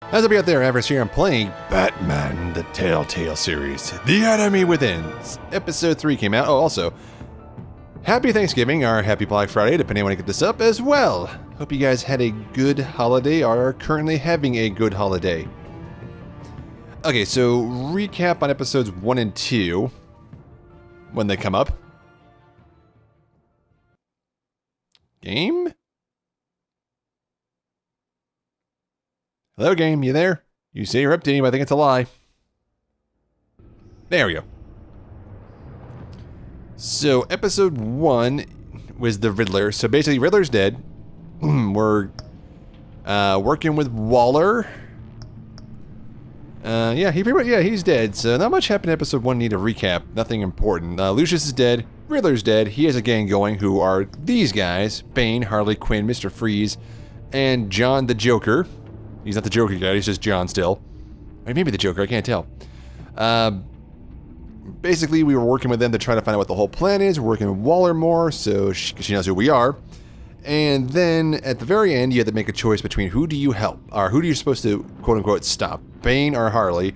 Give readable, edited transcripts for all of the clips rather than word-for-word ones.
How's it be out there, Averis here? I'm playing Batman, the Telltale series. The Enemy Within. Episode 3 came out. Oh, also, happy Thanksgiving or happy Black Friday, depending on when I get this up as well. Hope you guys had a good holiday or are currently having a good holiday. Okay, so recap on episodes 1 and 2 when they come up. Game? Hello, game. You there? You say you're updating, but I think it's a lie. There we go. So, episode 1 was the Riddler. So, basically, Riddler's dead. We're working with Waller. He's dead. So, not much happened in episode 1. Need a recap. Nothing important. Lucius is dead. Riddler's dead. He has a gang going who are these guys. Bane, Harley Quinn, Mr. Freeze, and John the Joker. He's not the Joker guy, he's just John still. Or maybe the Joker, I can't tell. Basically, we were working with them to try to find out what the whole plan is. We're working with Waller more, so because she knows who we are. And then, at the very end, you had to make a choice between who do you help, or who do you supposed to, quote-unquote, stop, Bane or Harley.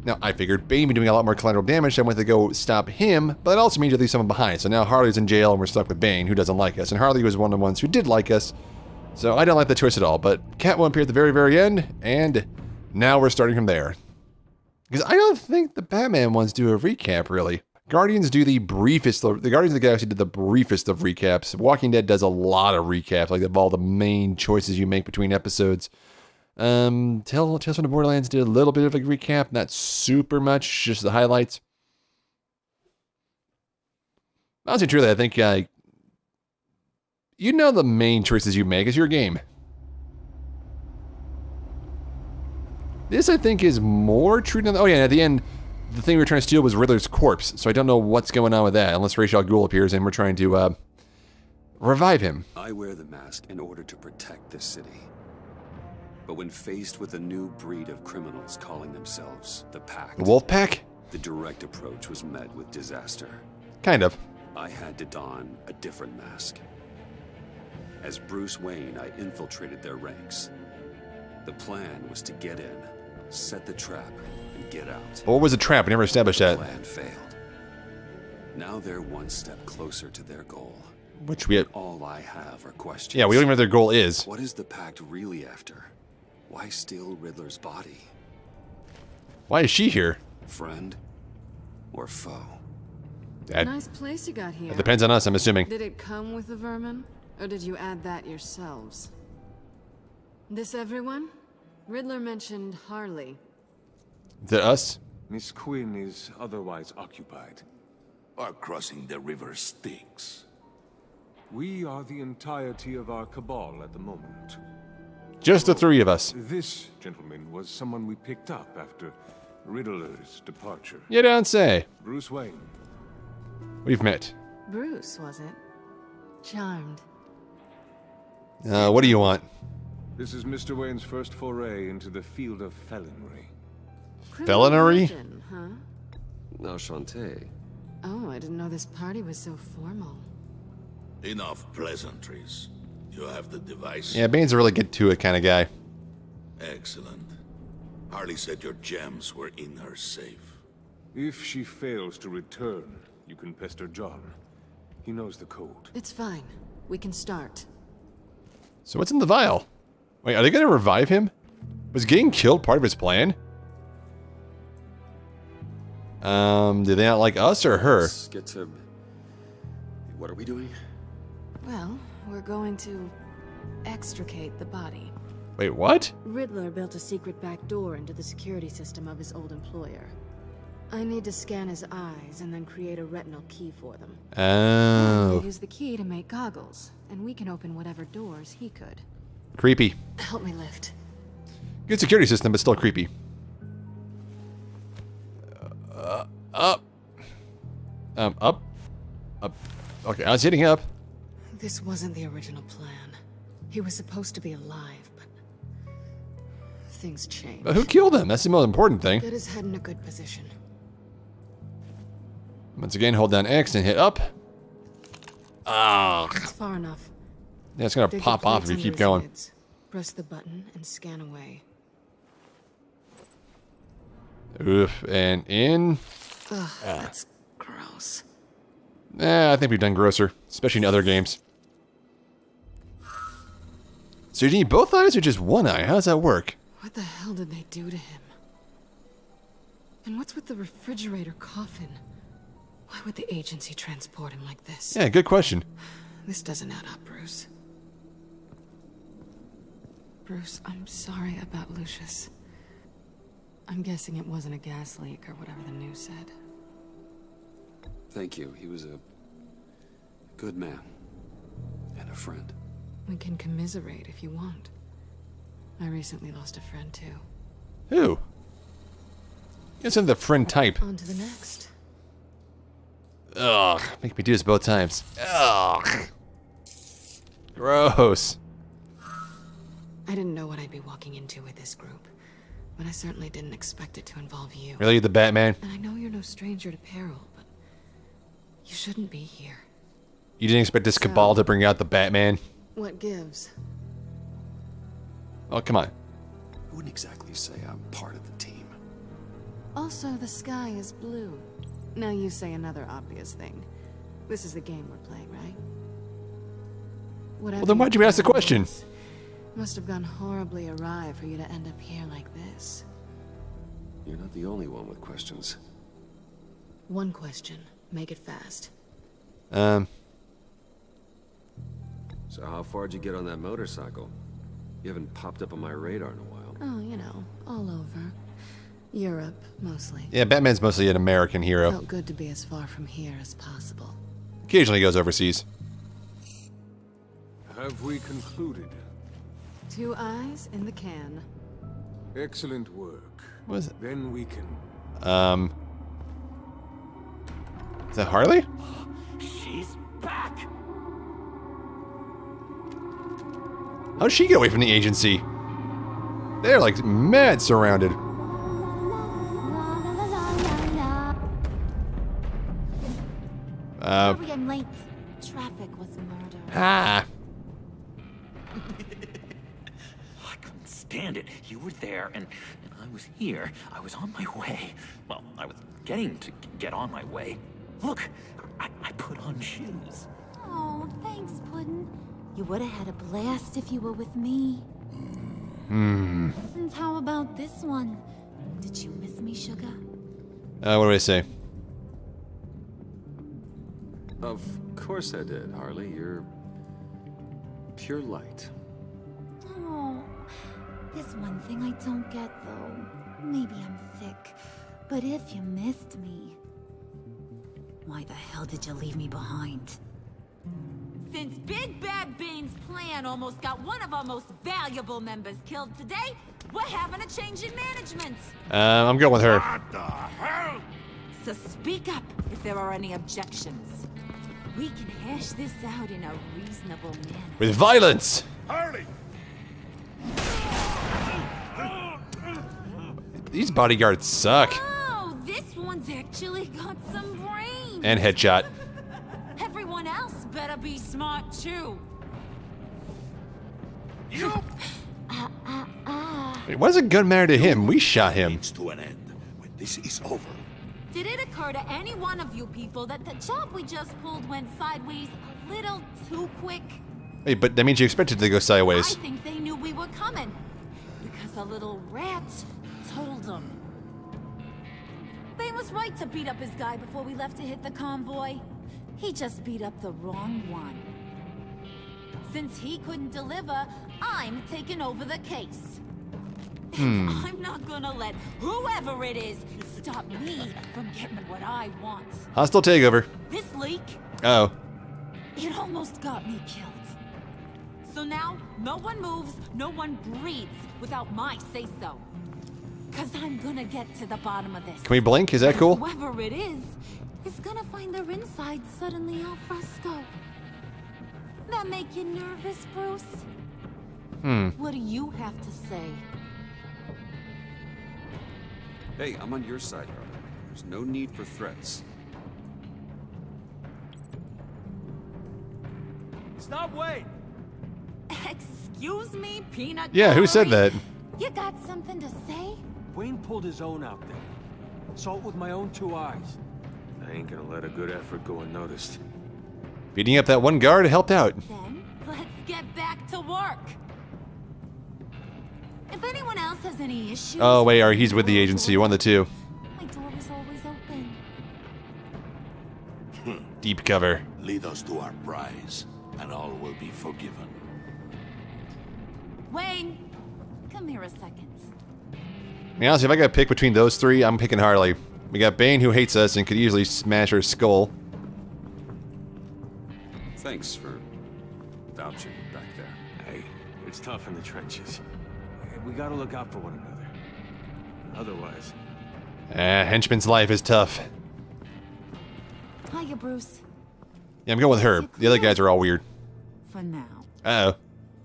Now, I figured Bane would be doing a lot more collateral damage, so I went to go stop him, but it also means you leave someone behind. So now Harley's in jail, and we're stuck with Bane, who doesn't like us. And Harley was one of the ones who did like us. So I don't like the choice at all, but Catwoman appeared at the very, very end, and now we're starting from there. Because I don't think the Batman ones do a recap, really. Guardians do the briefest, the Guardians of the Galaxy did the briefest of recaps. Walking Dead does a lot of recaps, like of all the main choices you make between episodes. Tales from the Borderlands did a little bit of a recap, not super much, just the highlights. Honestly, truly, I think, you know the main choices you make is your game. This, I think, is more true than... Oh, yeah, and at the end, the thing we were trying to steal was Riddler's corpse, so I don't know what's going on with that, unless Ra's al Ghul appears and we're trying to, revive him. I wear the mask in order to protect this city. But when faced with a new breed of criminals calling themselves the Pact... The Wolf Pack? The direct approach was met with disaster. Kind of. I had to don a different mask. As Bruce Wayne, I infiltrated their ranks. The plan was to get in, set the trap, and get out. What was the trap? We never established that. The plan failed. Now they're one step closer to their goal. Which we have... All I have are questions. Yeah, we don't even know what their goal is. What is the Pact really after? Why steal Riddler's body? Why is she here? Friend or foe? Nice place you got here. It depends on us, I'm assuming. Did it come with the vermin? Or did you add that yourselves? This everyone? Riddler mentioned Harley. Is it us? Miss Quinn is otherwise occupied. Our crossing the river Styx. We are the entirety of our cabal at the moment. Just the three of us. This gentleman was someone we picked up after Riddler's departure. You don't say. Bruce Wayne. We've met. Bruce, was it? Charmed. What do you want? This is Mr. Wayne's first foray into the field of felonry. Felonry? Religion, huh? Enchanté. Oh, I didn't know this party was so formal. Enough pleasantries. You have the device. Yeah, Bane's a really get to it kind of guy. Excellent. Harley said your gems were in her safe. If she fails to return, you can pester John. He knows the code. It's fine. We can start. So what's in the vial? Wait, are they gonna revive him? Was getting killed part of his plan? Do they not like us or her? Let's get to... What are we doing? Well, we're going to extricate the body. Wait, what? Riddler built a secret back door into the security system of his old employer. I need to scan his eyes and then create a retinal key for them. Oh. Use the key to make goggles, and we can open whatever doors he could. Creepy. Help me lift. Good security system, but still creepy. Up. Up. Okay, I was hitting up. This wasn't the original plan. He was supposed to be alive, but things changed. But who killed him? That's the most important thing. Get his head in a good position. Once again, hold down X and hit up. Ah. That's far enough. Yeah, it's gonna Dig pop the off if plates you under keep his going. lids. Press the button and scan away. Oof. And in. Ugh, that's gross. I think we've done grosser, especially in other games. So you need both eyes or just one eye? How does that work? What the hell did they do to him? And what's with the refrigerator coffin? Why would the agency transport him like this? Yeah, good question. This doesn't add up, Bruce. Bruce, I'm sorry about Lucius. I'm guessing it wasn't a gas leak or whatever the news said. Thank you. He was a good man. And a friend. We can commiserate if you want. I recently lost a friend too. Who? Isn't the friend type? On to the next. Ugh, make me do this both times. Ugh. Gross. I didn't know what I'd be walking into with this group, but I certainly didn't expect it to involve you. Really, the Batman? And I know you're no stranger to peril, but you shouldn't be here. You didn't expect this cabal to bring out the Batman? What gives? Oh, come on. I wouldn't exactly say I'm part of the team. Also, the sky is blue. Now you say another obvious thing. This is the game we're playing, right? Whatever Well, then why'd you ask the question? Must have gone horribly awry for you to end up here like this. You're not the only one with questions. One question. Make it fast. So how far'd you get on that motorcycle? You haven't popped up on my radar in a while. Oh, you know, all over. Europe, mostly. Yeah, Batman's mostly an American hero. Felt good to be as far from here as possible. Occasionally goes overseas. Have we concluded? 2 eyes in the can. Excellent work. What is it? Then we can... Is that Harley? She's back! How'd she get away from the agency? They're like mad surrounded. Sorry I'm late. Traffic was murder. Ah. I couldn't stand it. You were there, and I was here. I was on my way. Well, I was getting to get on my way. Look, I put on shoes. Oh, thanks, Puddin'. You would have had a blast if you were with me. Hmm. And how about this one? Did you miss me, sugar? What do I say? Of course I did, Harley. You're pure light. Oh, there's one thing I don't get, though. Maybe I'm thick, but if you missed me, why the hell did you leave me behind? Since Big Bad Bean's plan almost got one of our most valuable members killed today, we're having a change in management. I'm going with her. What the hell? So speak up if there are any objections. We can hash this out in a reasonable manner. With violence! Harley! These bodyguards suck. Oh, this one's actually got some brains. And headshot. Everyone else better be smart too. You Wait, why does a gun matter to him? We shot him. means to an end when this is over. Did it occur to any one of you people that the job we just pulled went sideways a little too quick? Wait, but that means you expected it to go I sideways. think they knew we were coming. Because a little rat told them. Bane was right to beat up his guy before we left to hit the convoy. He just beat up the wrong one. Since he couldn't deliver, I'm taking over the case. I'm not gonna let whoever it is stop me from getting what I want. Hostile takeover. This leak, Oh. it almost got me killed. So now, no one moves, no one breathes without my say-so. Cause I'm gonna get to the bottom of this. Can we blink? Is that cool? Whoever it is gonna find their inside suddenly al fresco. That make you nervous, Bruce? What do you have to say? Hey, I'm on your side, Harley. There's no need for threats. Stop, wait! Excuse me, peanut Yeah, who said gallery? that? You got something to say? Wayne pulled his own out there. Saw it with my own 2 eyes. I ain't gonna let a good effort go unnoticed. Beating up that one guard helped out. Then, let's get back to work. If anyone else has any issues... Oh, wait, or he's with the agency, one of the two. My door is always open. Deep cover. Lead us to our prize, and all will be forgiven. Wayne, come here a second. I mean, honestly, if I gotta pick between those three, I'm picking Harley. We got Bane, who hates us and could easily smash her skull. Thanks for vouching back there. Hey, it's tough in the trenches. We gotta look out for one another. Otherwise... Henchman's life is tough. Hiya, Bruce. Yeah, I'm going with her. The other guys are all weird. For now. Uh-oh.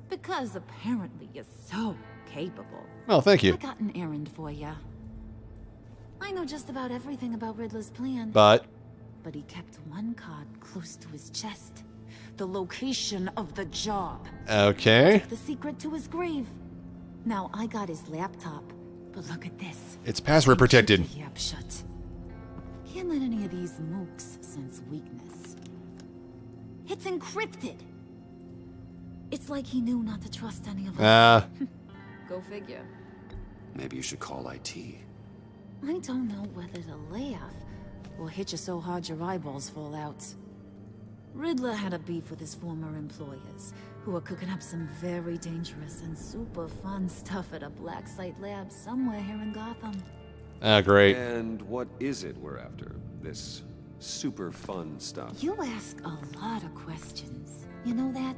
Because apparently you're so capable. Oh, thank you. I got an errand for ya. I know just about everything about Riddler's plan. But But he kept one card close to his chest. The location of the job. okay. The secret to his grave. Now I got his laptop, but look at this. It's password protected. Keep your yap shut. Can't let any of these mooks sense weakness. It's encrypted. It's like he knew not to trust any of us. Go figure. Maybe you should call IT. I don't know whether to laugh or hit you so hard your eyeballs fall out. Riddler had a beef with his former employers, who were cooking up some very dangerous and super fun stuff at a black site lab somewhere here in Gotham. Great. And what is it we're after? This super fun stuff. You ask a lot of questions. You know that?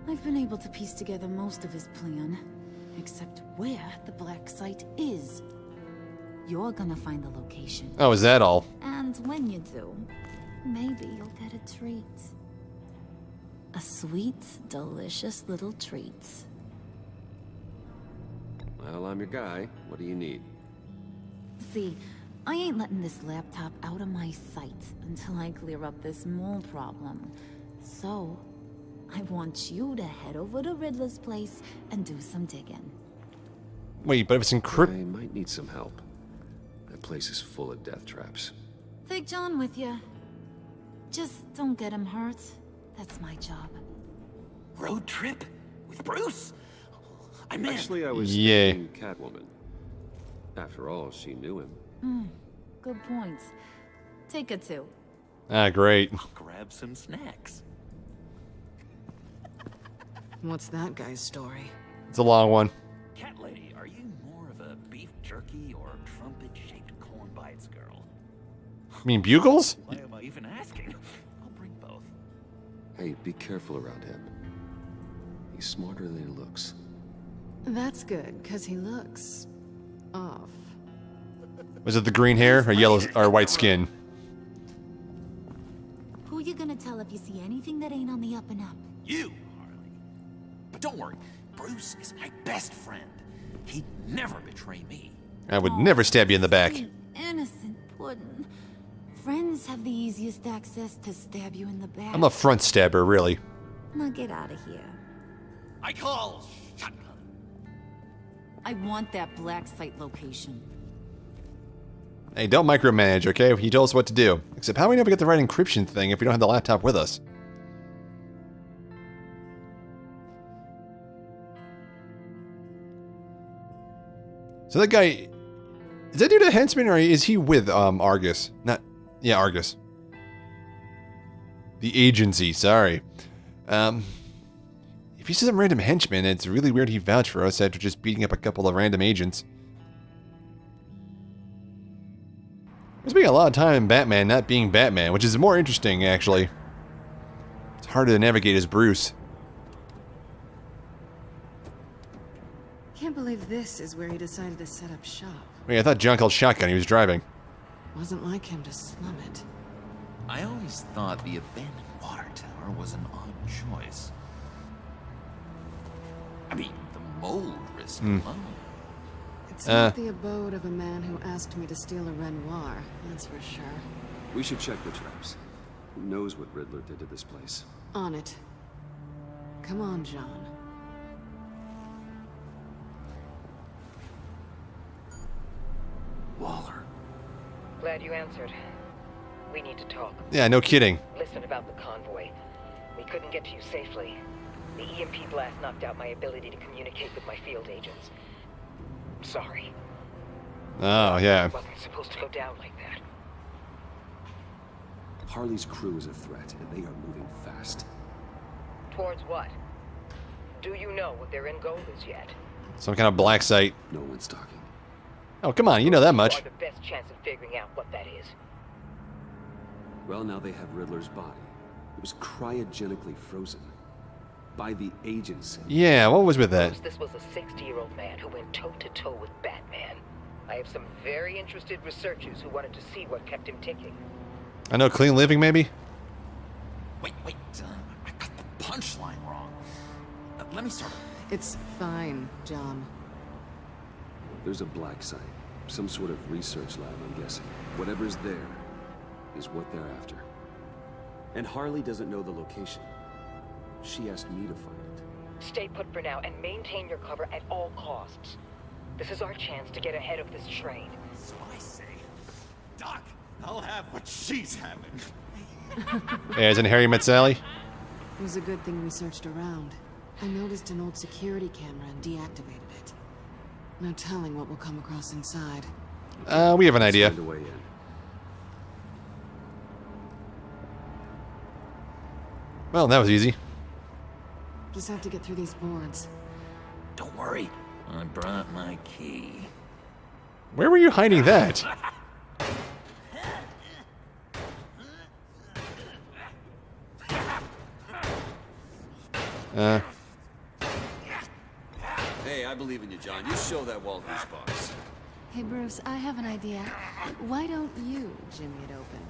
I've been able to piece together most of his plan, except where the black site is. You're gonna find the location. Oh, is that all? And when you do, maybe you'll get a treat. A sweet, delicious little treat. Well, I'm your guy. What do you need? See, I ain't letting this laptop out of my sight until I clear up this mole problem. So, I want you to head over to Riddler's place and do some digging. Wait, but if it's I encrypted... might need some help. That place is full of death traps. Take John with you. Just don't get him hurt. That's my job. Road trip? With Bruce? I'm in. Actually, I was Yeah. thinking Catwoman. After all, she knew him. Good point. Take it too. Great. Grab some snacks. What's that guy's story? It's a long one. Cat lady, are you more of a beef jerky or trumpet-shaped corn bites girl? I mean, bugles? Why am I even asking? I'll bring both. Hey, be careful around him. He's smarter than he looks. That's good, because he looks... off. Was it the green hair or yellow or white skin? Who you gonna tell if you see anything that ain't on the up and up? You, Harley. But don't worry, Bruce is my best friend. He'd never betray me. I would never stab you in the back. You innocent puddin'. Friends have the easiest access to stab you in the back. I'm a front stabber, really. Now get out of here. I call shotgun. I want that black site location. Hey, don't micromanage, okay? He told us what to do. Except how do we never get the right encryption thing if we don't have the laptop with us? So that guy... Is that dude a henchman or is he with Argus? Yeah, Argus. The agency, sorry. If he's some random henchman, it's really weird he vouched for us after just beating up a couple of random agents. We're spending a lot of time in Batman not being Batman, which is more interesting, actually. It's harder to navigate as Bruce. Can't believe this is where he decided to set up shop. Wait, I thought John called shotgun, he was driving. Wasn't like him to slum it. I always thought the abandoned water tower was an odd choice. I mean, the mold risk alone. It's not the abode of a man who asked me to steal a Renoir, that's for sure. We should check the traps. Who knows what Riddler did to this place? On it. Come on, John. glad you answered. We need to talk. Yeah, no kidding. Listen about the convoy. We couldn't get to you safely. The EMP blast knocked out my ability to communicate with my field agents. Sorry. Oh, yeah. It wasn't supposed to go down like that. Harley's crew is a threat, and they are moving fast. Towards what? Do you know what their end goal is yet? Some kind of black site. No one's talking. Oh, come on, you know that You much. are the best chance of figuring out what that is. Well, now they have Riddler's body. It was cryogenically frozen. By the agency. Yeah, what was with that? This was a 60-year-old man who went toe-to-toe with Batman. I have some very interested researchers who wanted to see what kept him ticking. I know, clean living, maybe? Wait, I got the punchline wrong. Let me start. It's fine, John. There's a black site. Some sort of research lab, I'm guessing. Whatever's there is what they're after. And Harley doesn't know the location. She asked me to find it. Stay put for now and maintain your cover at all costs. This is our chance to get ahead of this train. So I say, Doc, I'll have what she's having. Yeah, isn't Harry met Sally? It was a good thing we searched around. I noticed an old security camera and deactivated it. No telling what we'll come across inside. We have an idea. Find a way in. Well, that was easy. Just have to get through these boards. Don't worry, I brought my key. Where were you hiding that? Hey, I believe in you, John. You show that wall goosebumps. Hey, Bruce, I have an idea. Why don't you jimmy it open?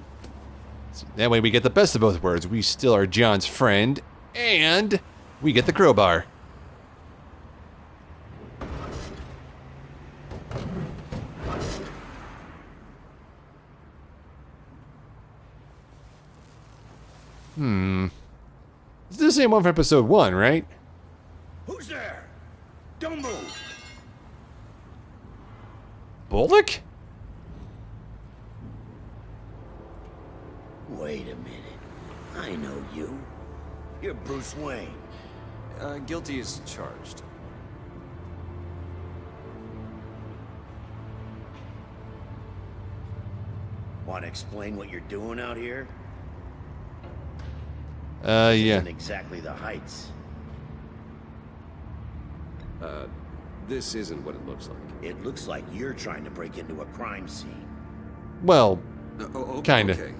That way we get the best of both worlds. We still are John's friend, and we get the crowbar. It's the same one from episode 1, right? Who's there? Don't move. Bullock? Wait a minute. I know you. You're Bruce Wayne. Guilty as charged. Want to explain what you're doing out here? Yeah. Isn't exactly the heights. This isn't what it looks like. It looks like you're trying to break into a crime scene. Well, kinda. Okay.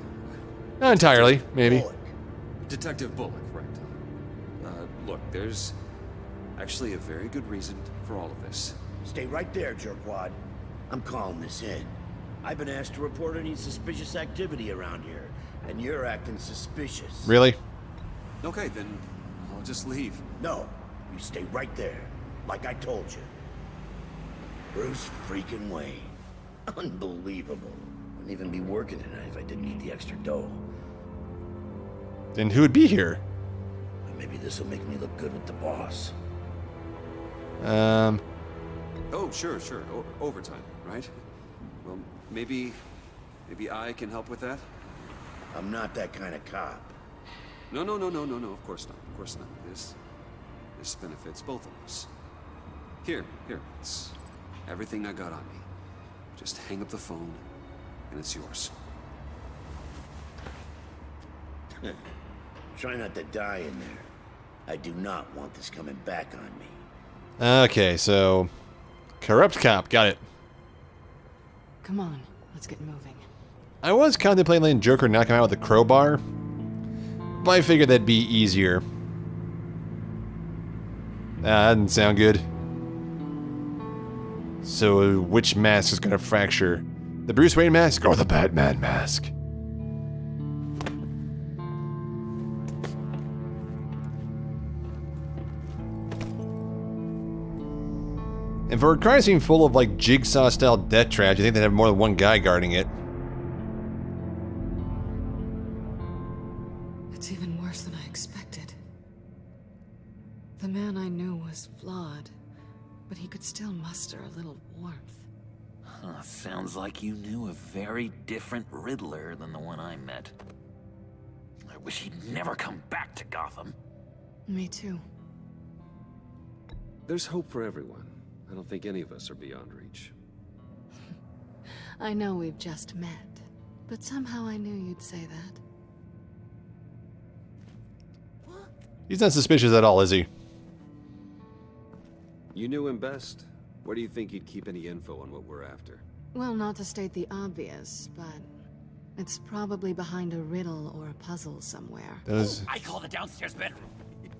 not entirely, maybe. Bullock. Detective Bullock, right. Look, there's actually a very good reason for all of this. Stay right there, jerkwad. I'm calling this in. I've been asked to report any suspicious activity around here, and you're acting suspicious. Really? Okay, then I'll just leave. No, you stay right there, like I told you. Bruce freaking Wayne. Unbelievable. Wouldn't even be working tonight if I didn't need the extra dough. Then who would be here? But maybe this will make me look good with the boss. Oh, sure. Overtime, right? Well, maybe I can help with that? I'm not that kind of cop. No, of course not. This benefits both of us. Here, it's everything I got on me. Just hang up the phone, and it's yours. Try not to die in there. I do not want this coming back on me. Okay, so corrupt cop, got it. Come on, let's get moving. I was contemplating letting Joker knock him out with a crowbar, but I figured that'd be easier. That didn't sound good. So, which mask is gonna fracture? The Bruce Wayne mask or the Batman mask? And for a crime scene full of like jigsaw-style death traps, you think they'd have more than one guy guarding it. It's even worse than I expected. The man I knew was flawed, but he could still muster a little warmth. Huh. Sounds like you knew a very different Riddler than the one I met. I wish he'd never come back to Gotham. Me too. There's hope for everyone. I don't think any of us are beyond reach. I know we've just met, but somehow I knew you'd say that. He's not suspicious at all, is he? You knew him best. Where do you think you'd keep any info on what we're after? Well, not to state the obvious, but it's probably behind a riddle or a puzzle somewhere. I call the downstairs bedroom.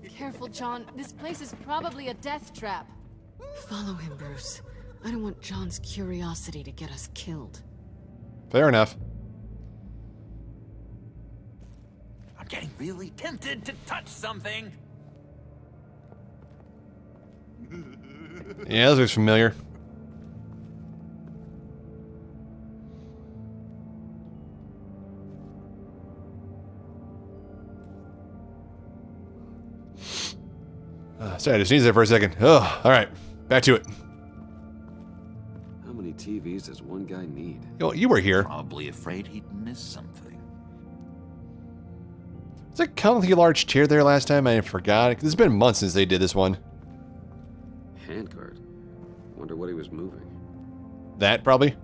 Careful, John. This place is probably a death trap. Follow him, Bruce. I don't want John's curiosity to get us killed. Fair enough. I'm getting really tempted to touch something. Yeah, this looks familiar. Sorry, I just sneezed there for a second. Oh, all right. Back to it. How many TVs does one guy need? You were here. Probably afraid he'd miss something. Was that comically large chair there last time? I forgot. It's been months since they did this one. Handguard. Wonder what he was moving. That, probably.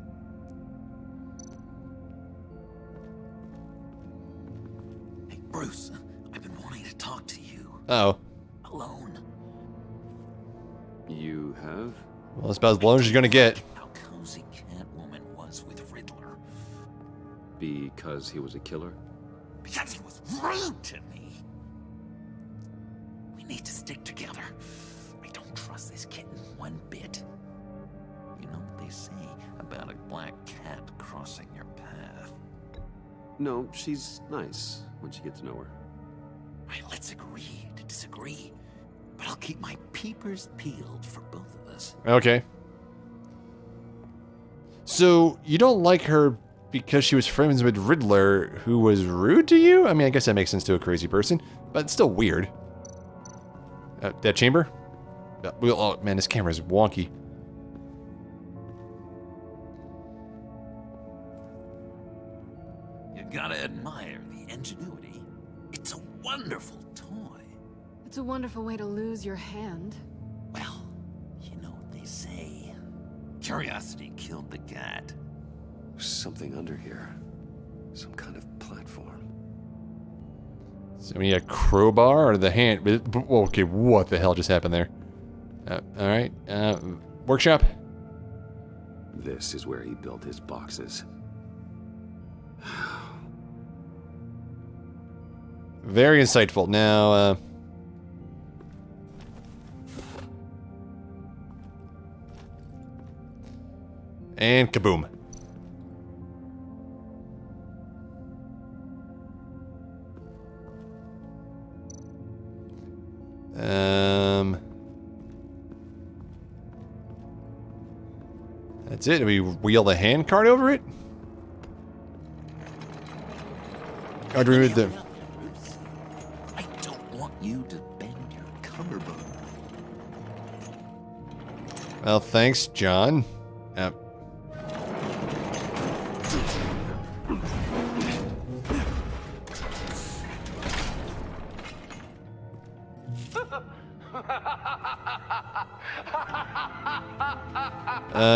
Hey, Bruce, I've been wanting to talk to you. Uh-oh. Alone. You have? Well, that's about as alone as you're gonna get. How cozy Catwoman was with Riddler. Because he was a killer? Because he was rude to me. We need to stick together. I don't trust this kitten one bit. You know what they say about a black cat crossing your path? No, she's nice once you get to know her. Right, let's agree to disagree. But I'll keep my peepers peeled for both of us. Okay. So, you don't like her because she was friends with Riddler, who was rude to you? I mean, I guess that makes sense to a crazy person, but it's still weird. That chamber? Oh, man, this camera is wonky. You gotta admire the ingenuity. It's a wonderful toy. It's a wonderful way to lose your hand. Well, you know what they say. Curiosity killed the cat. There's something under here. Some kind of platform. So we need a crowbar or the hand? Okay, what the hell just happened there? Alright, workshop? This is where he built his boxes. Very insightful. Now, and kaboom. That's it. Do we wheel the hand cart over it? Or do we remove the... I don't want you to bend your collarbone. Well, thanks, John.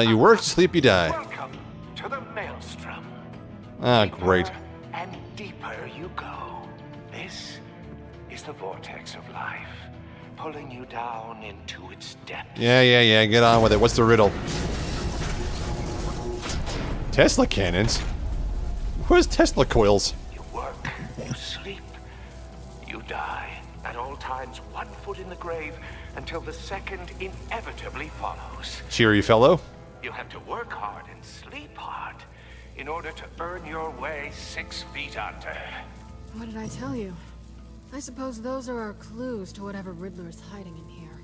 You work, sleep, you die. Welcome to the Maelstrom. Ah, great. Deeper and deeper you go. This is the vortex of life, pulling you down into its depths. Yeah, get on with it. What's the riddle? Tesla cannons? Where's Tesla coils? You work, you sleep, you die. At all times, 1 foot in the grave until the second inevitably follows. Cheery fellow. You have to work hard and sleep hard in order to earn your way 6 feet under. What did I tell you? I suppose those are our clues to whatever Riddler's hiding in here.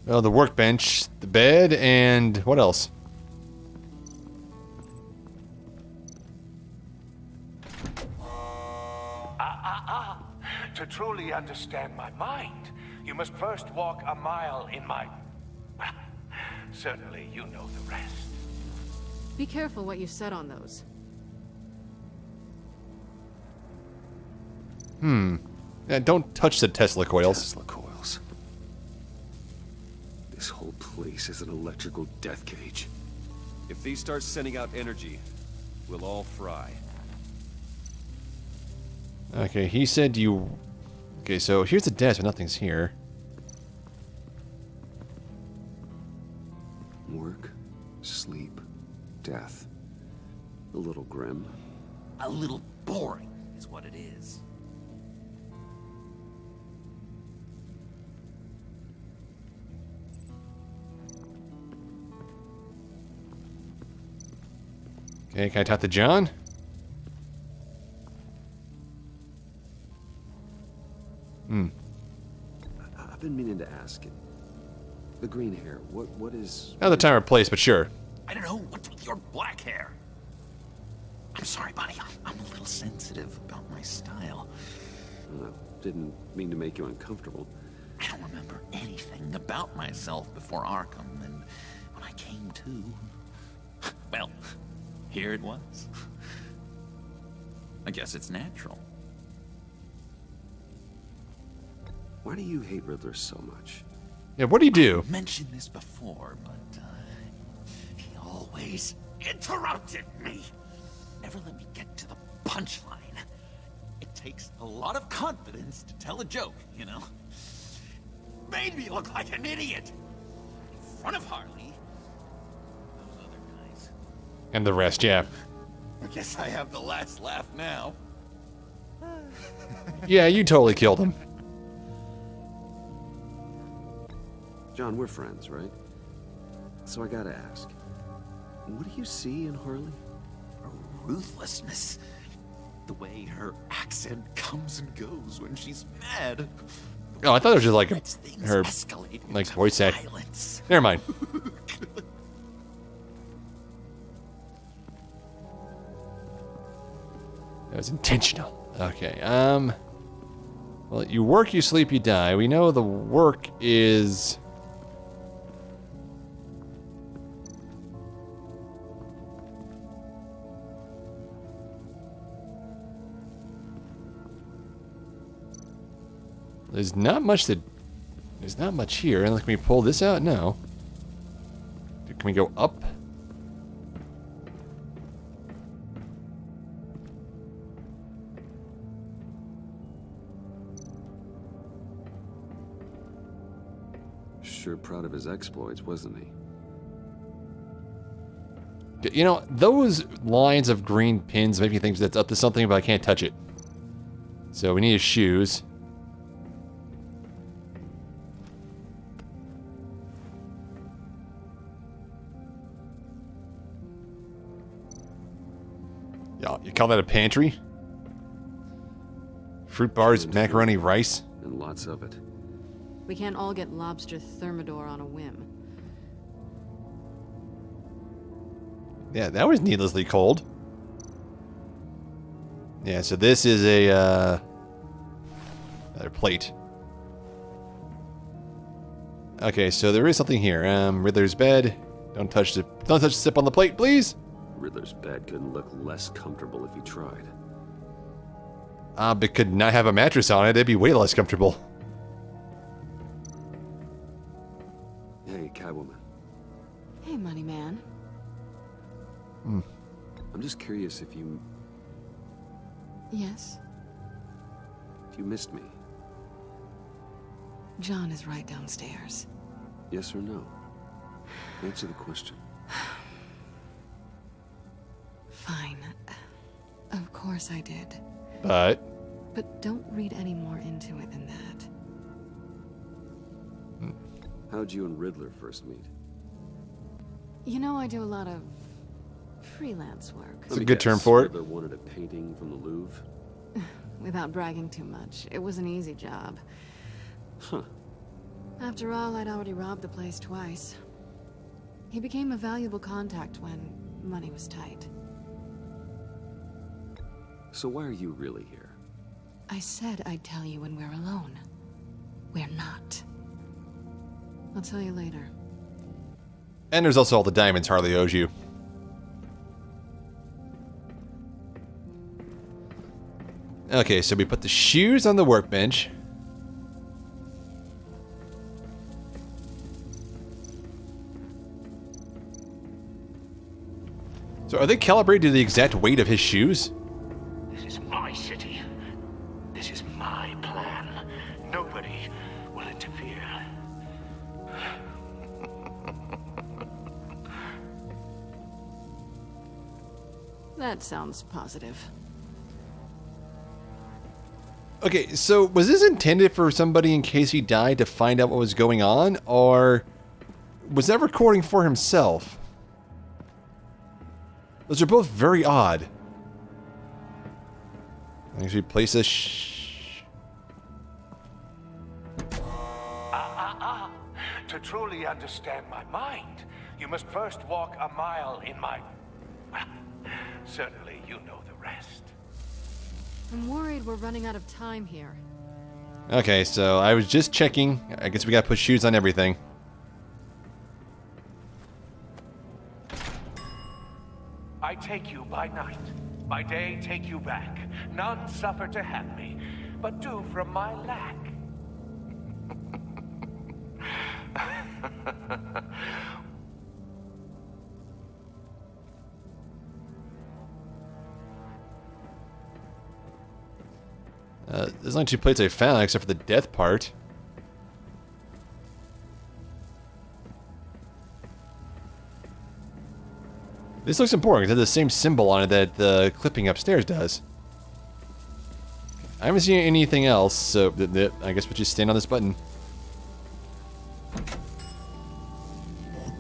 Oh, the workbench, the bed, and what else? To truly understand my mind, you must first walk a mile in my... Certainly, you know the rest. Be careful what you set on those. Yeah, don't touch the Tesla coils. Tesla coils. This whole place is an electrical death cage. If these start sending out energy, we'll all fry. Okay, he said you... Okay, so here's the desk, but nothing's here. Work, sleep, death. A little grim. A little boring is what it is. Okay, can I talk to John? I've been meaning to ask. The green hair, what is... Not the time or place, but sure. I don't know, what's with your black hair? I'm sorry, buddy. I'm a little sensitive about my style. Didn't mean to make you uncomfortable. I don't remember anything about myself before Arkham, and when I came to... Well, here it was. I guess it's natural. Why do you hate Riddler so much? Yeah, what do you do? I mentioned this before, but he always interrupted me. Never let me get to the punchline. It takes a lot of confidence to tell a joke, you know? Made me look like an idiot in front of Harley. Those other guys. And the rest, yeah. I guess I have the last laugh now. Yeah, you totally killed him. John, we're friends, right? So I gotta ask. What do you see in Harley? Her ruthlessness. The way her accent comes and goes when she's mad. Oh, I thought it was just like her, escalate like, into voice act. violence. Never mind. That was intentional. Okay, well, you work, you sleep, you die. We know the work is... There's not much here. And can we pull this out? No. Can we go up? Sure proud of his exploits, wasn't he? You know, those lines of green pins make me think that's up to something, but I can't touch it. So we need his shoes. You call that a pantry? Fruit bars, macaroni, rice. And lots of it. We can't all get lobster thermidor on a whim. Yeah, that was needlessly cold. Yeah, so this is a another plate. Okay, so there is something here. Riddler's bed. Don't touch the sip on the plate, please. Riddler's bed couldn't look less comfortable if he tried. But could not have a mattress on it. It'd be way less comfortable. Hey, Catwoman. Hey, money man. I'm just curious if you Yes? missed me. John is right downstairs. Yes or no? Answer the question. Fine. Of course I did. But don't read any more into it than that. How'd you and Riddler first meet? You know, I do a lot of freelance work. It's a good term for it. Riddler wanted a painting from the Louvre? Without bragging too much, it was an easy job. Huh. After all, I'd already robbed the place twice. He became a valuable contact when money was tight. So why are you really here? I said I'd tell you when we're alone. We're not. I'll tell you later. And there's also all the diamonds Harley owes you. Okay, so we put the shoes on the workbench. So are they calibrated to the exact weight of his shoes? This is my city. This is my plan. Nobody will interfere. That sounds positive. Okay, so was this intended for somebody in case he died to find out what was going on, or was that recording for himself? Those are both very odd. Actually, place this. To truly understand my mind, you must first walk a mile in my... Well, certainly you know the rest. I'm worried we're running out of time here. Okay, so I was just checking. I guess we gotta put shoes on everything. I take you by night. By day, take you back. None suffer to have me, but do from my lack. There's only 2 plates I found, except for the death part. This looks important because it has the same symbol on it that the clipping upstairs does. I haven't seen anything else, so I guess we'll just stand on this button.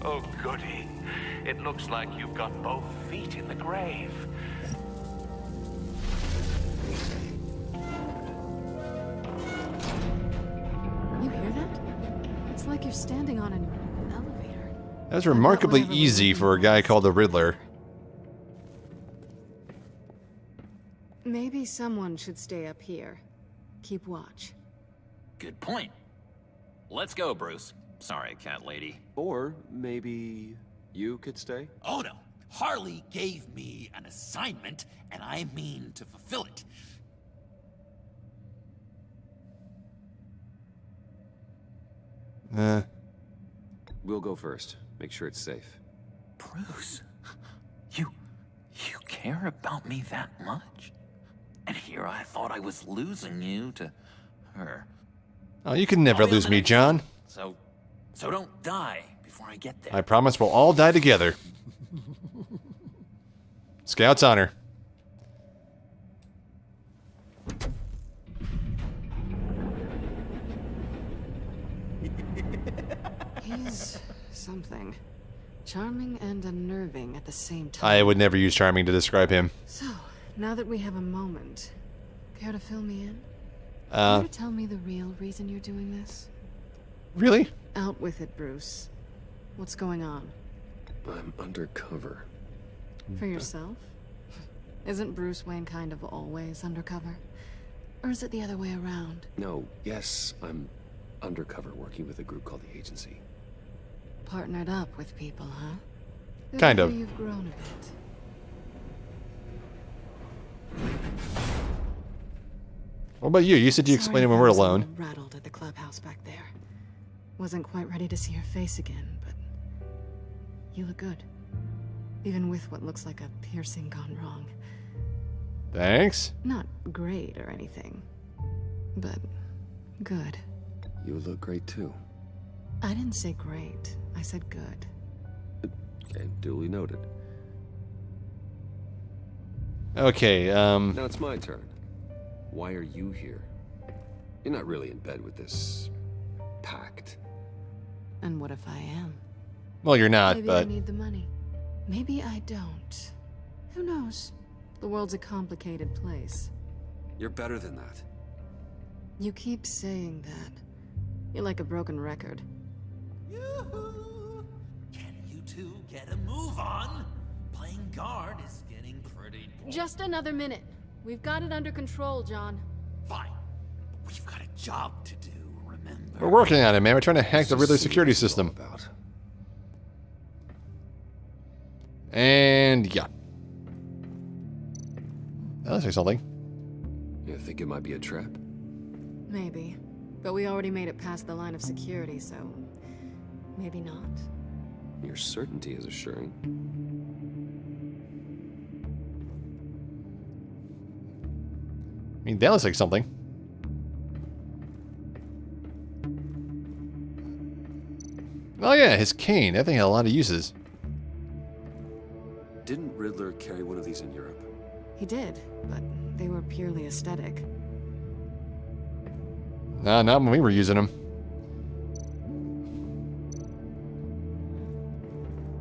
Oh, goody. It looks like you've got both feet in the grave. You hear that? It's like you're standing on an elevator. That was remarkably easy for a guy called the Riddler. Maybe someone should stay up here. Keep watch. Good point. Let's go, Bruce. Sorry, cat lady. Or maybe you could stay? Oh no. Harley gave me an assignment, and I mean to fulfill it. We'll go first. Make sure it's safe. Bruce, you care about me that much? And here I thought I was losing you to her. Oh, you can never lose me, John. So don't die before I get there. I promise we'll all die together. Scout's honor. He's something. Charming and unnerving at the same time. I would never use charming to describe him. So, now that we have a moment, care to fill me in? Care to tell me the real reason you're doing this? Really? Out with it, Bruce. What's going on? I'm undercover. For yourself? Isn't Bruce Wayne kind of always undercover? Or is it the other way around? No, yes, I'm undercover working with a group called the Agency. Partnered up with people, huh? Good Kind to of. hear You've grown a bit. What about you? You said you explain it when we're alone. Rattled at the clubhouse back there. Wasn't quite ready to see your face again, but you look good. Even with what looks like a piercing gone wrong. Thanks. Not great or anything, but good. You look great too. I didn't say great. I said good. Okay, duly noted. Okay, Now it's my turn. Why are you here? You're not really in bed with this Pact. And what if I am? Well, you're not, Maybe but I need the money. Maybe I don't. Who knows? The world's a complicated place. You're better than that. You keep saying that. You're like a broken record. Yoo-hoo! Can you two get a move on? Playing guard is getting pretty... Just another minute. We've got it under control, John. Fine. We've got a job to do, remember? we're working on it, man. We're trying to hack the Riddler security system. And yeah. That looks like something. Yeah. You think it might be a trap? Maybe. But we already made it past the line of security, so... maybe not. Your certainty is assuring. I mean, that looks like something. Oh yeah, his cane. That thing had a lot of uses. Didn't Riddler carry one of these in Europe? He did, but they were purely aesthetic. Nah, not when we were using them.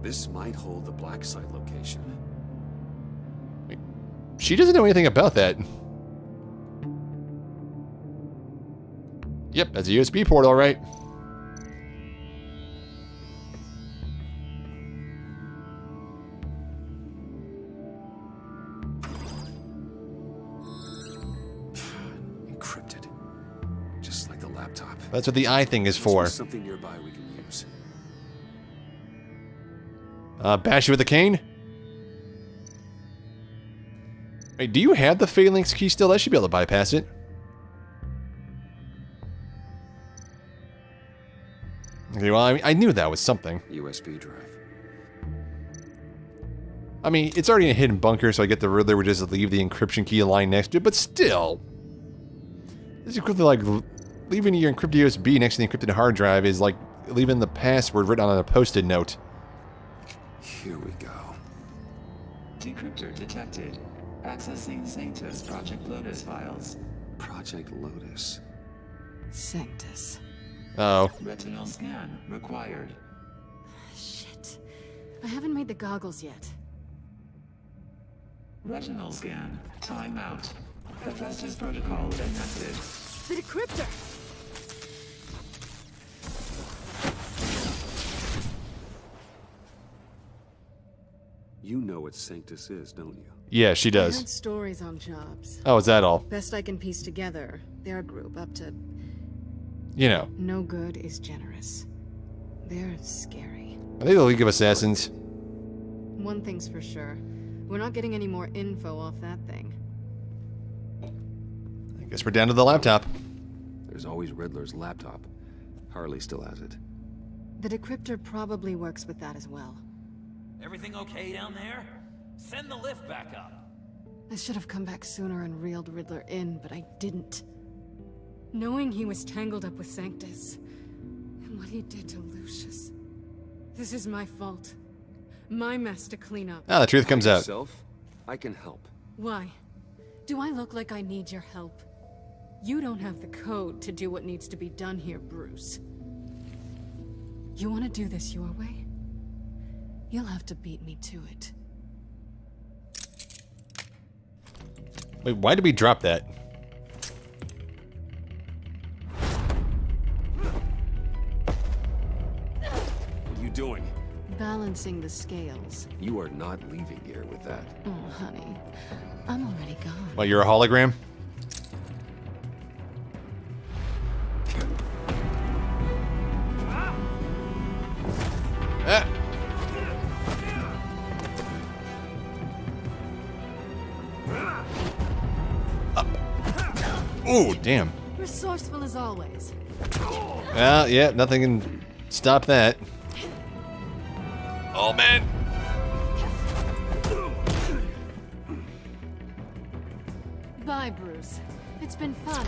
This might hold the black site location. Wait, she doesn't know anything about that. Yep, that's a USB port, all right. Encrypted. Just like the laptop. That's what the eye thing is for. There's something nearby we can use. Bash you with a cane? Wait, do you have the Phalanx key still? I should be able to bypass it. Okay, well, I knew that was something. USB drive. I mean, it's already in a hidden bunker, so I get the Riddler would just leave the encryption key line next to it, but still. This is equivalent like leaving your encrypted USB next to the encrypted hard drive is like leaving the password written on a post-it note. Here we go. Decryptor detected. Accessing Sanctus Project Lotus files. Project Lotus. Sanctus. Uh-oh. Retinal scan required. Shit. I haven't made the goggles yet. Retinal scan. Timeout. Hephaestus protocol enacted. The decryptor! You know what Sanctus is, don't you? Yeah, she I does. heard stories on jobs. Oh, is that all? Best I can piece together, they're a group up to... You know. No good is generous. They're scary. Are they the League of Assassins? One thing's for sure. We're not getting any more info off that thing. I guess we're down to the laptop. There's always Riddler's laptop. Harley still has it. The decryptor probably works with that as well. Everything okay down there? Send the lift back up. I should have come back sooner and reeled Riddler in, but I didn't. Knowing he was tangled up with Sanctus, and what he did to Lucius. This is my fault. My mess to clean up. Ah, the truth comes out. Yourself? I can help. Why? Do I look like I need your help? You don't have the code to do what needs to be done here, Bruce. You want to do this your way? You'll have to beat me to it. Wait, why did we drop that? What are you doing? Balancing the scales. You are not leaving here with that. Oh, honey. I'm already gone. What, you're a hologram? Ah. Oh, damn. Resourceful as always. Well, yeah, nothing can stop that. Oh, man. Bye, Bruce. It's been fun.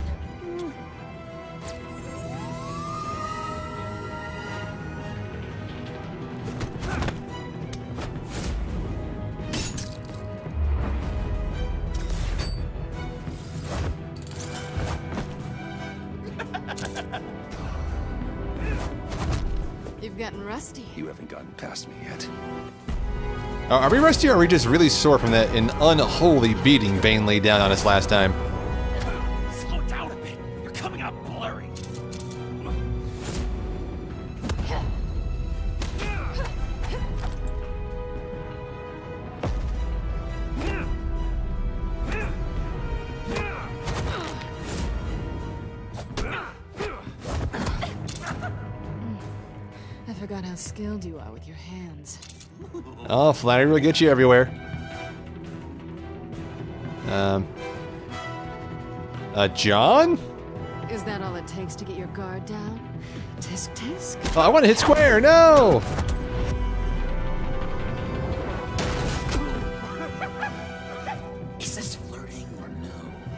You've gotten rusty. You haven't gotten past me yet. Are we rusty or are we just really sore from that an unholy beating Bane laid down on us last time? Slow down a bit. You're coming out blurry. I forgot how skilled you are with your hands. Oh, flattery will get you everywhere. John? Is that all it takes to get your guard down? Tisk tisk? Oh, I want to hit square. No. Is this flirting or no?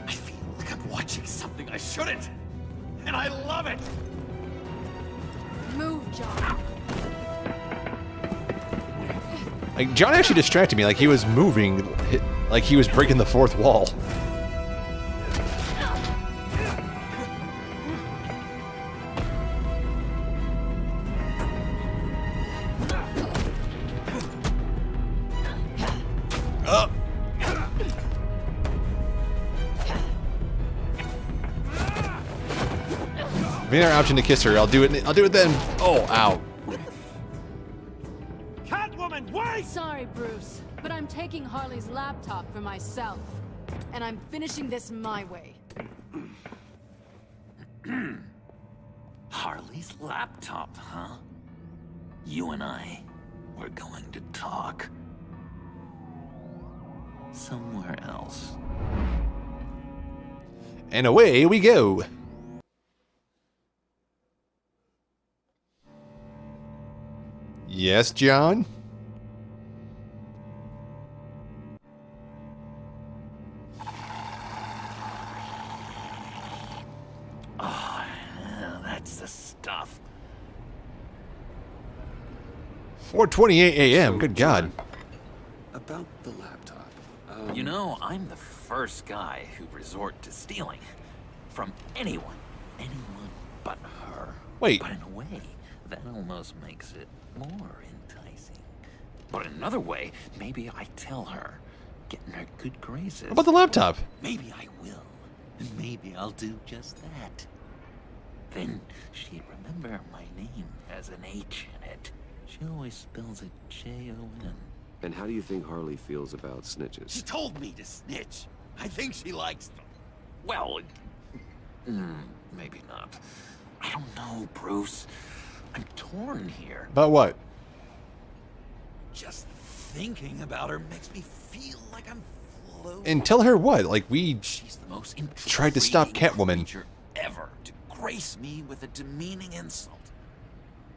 I feel like I'm watching something I shouldn't. And I love it. Move, John. Like, John actually distracted me. Like he was moving, like he was breaking the fourth wall. Being our option to kiss her, I'll do it. I'll do it then. Oh, ow. Catwoman, wait! Sorry, Bruce, but I'm taking Harley's laptop for myself. And I'm finishing this my way. Harley's laptop, huh? You and I, we're going to talk. Somewhere else. And away we go. Yes, John? Oh, that's the stuff. 4:28 a.m. Good God. About the laptop. You know, I'm the first guy who resort to stealing. From anyone. Anyone but her. Wait. But in a way, that almost makes it more enticing. But in another way, maybe I tell her, get in her good graces. How about the laptop? Maybe I will. And maybe I'll do just that. Then she'd remember my name as an H in it. She always spells it J-O-N. And how do you think Harley feels about snitches? She told me to snitch. I think she likes them. Well, maybe not. I don't know, Bruce. I'm torn here. About what? Just thinking about her makes me feel like I'm floating. And tell her what? Like we She's the most tried to stop Catwoman. creature ever to grace me with a demeaning insult.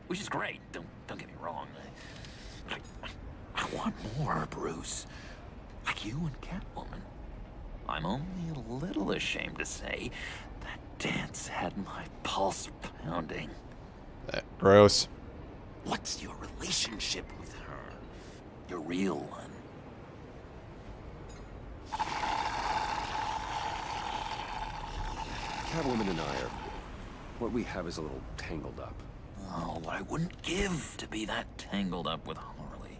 Which is great. Don't get me wrong. I want more, Bruce. Like you and Catwoman. I'm only a little ashamed to say that dance had my pulse pounding. Gross. What's your relationship with her? Your real one? Catwoman and I are... what we have is a little tangled up. Oh, what I wouldn't give to be that tangled up with Harley.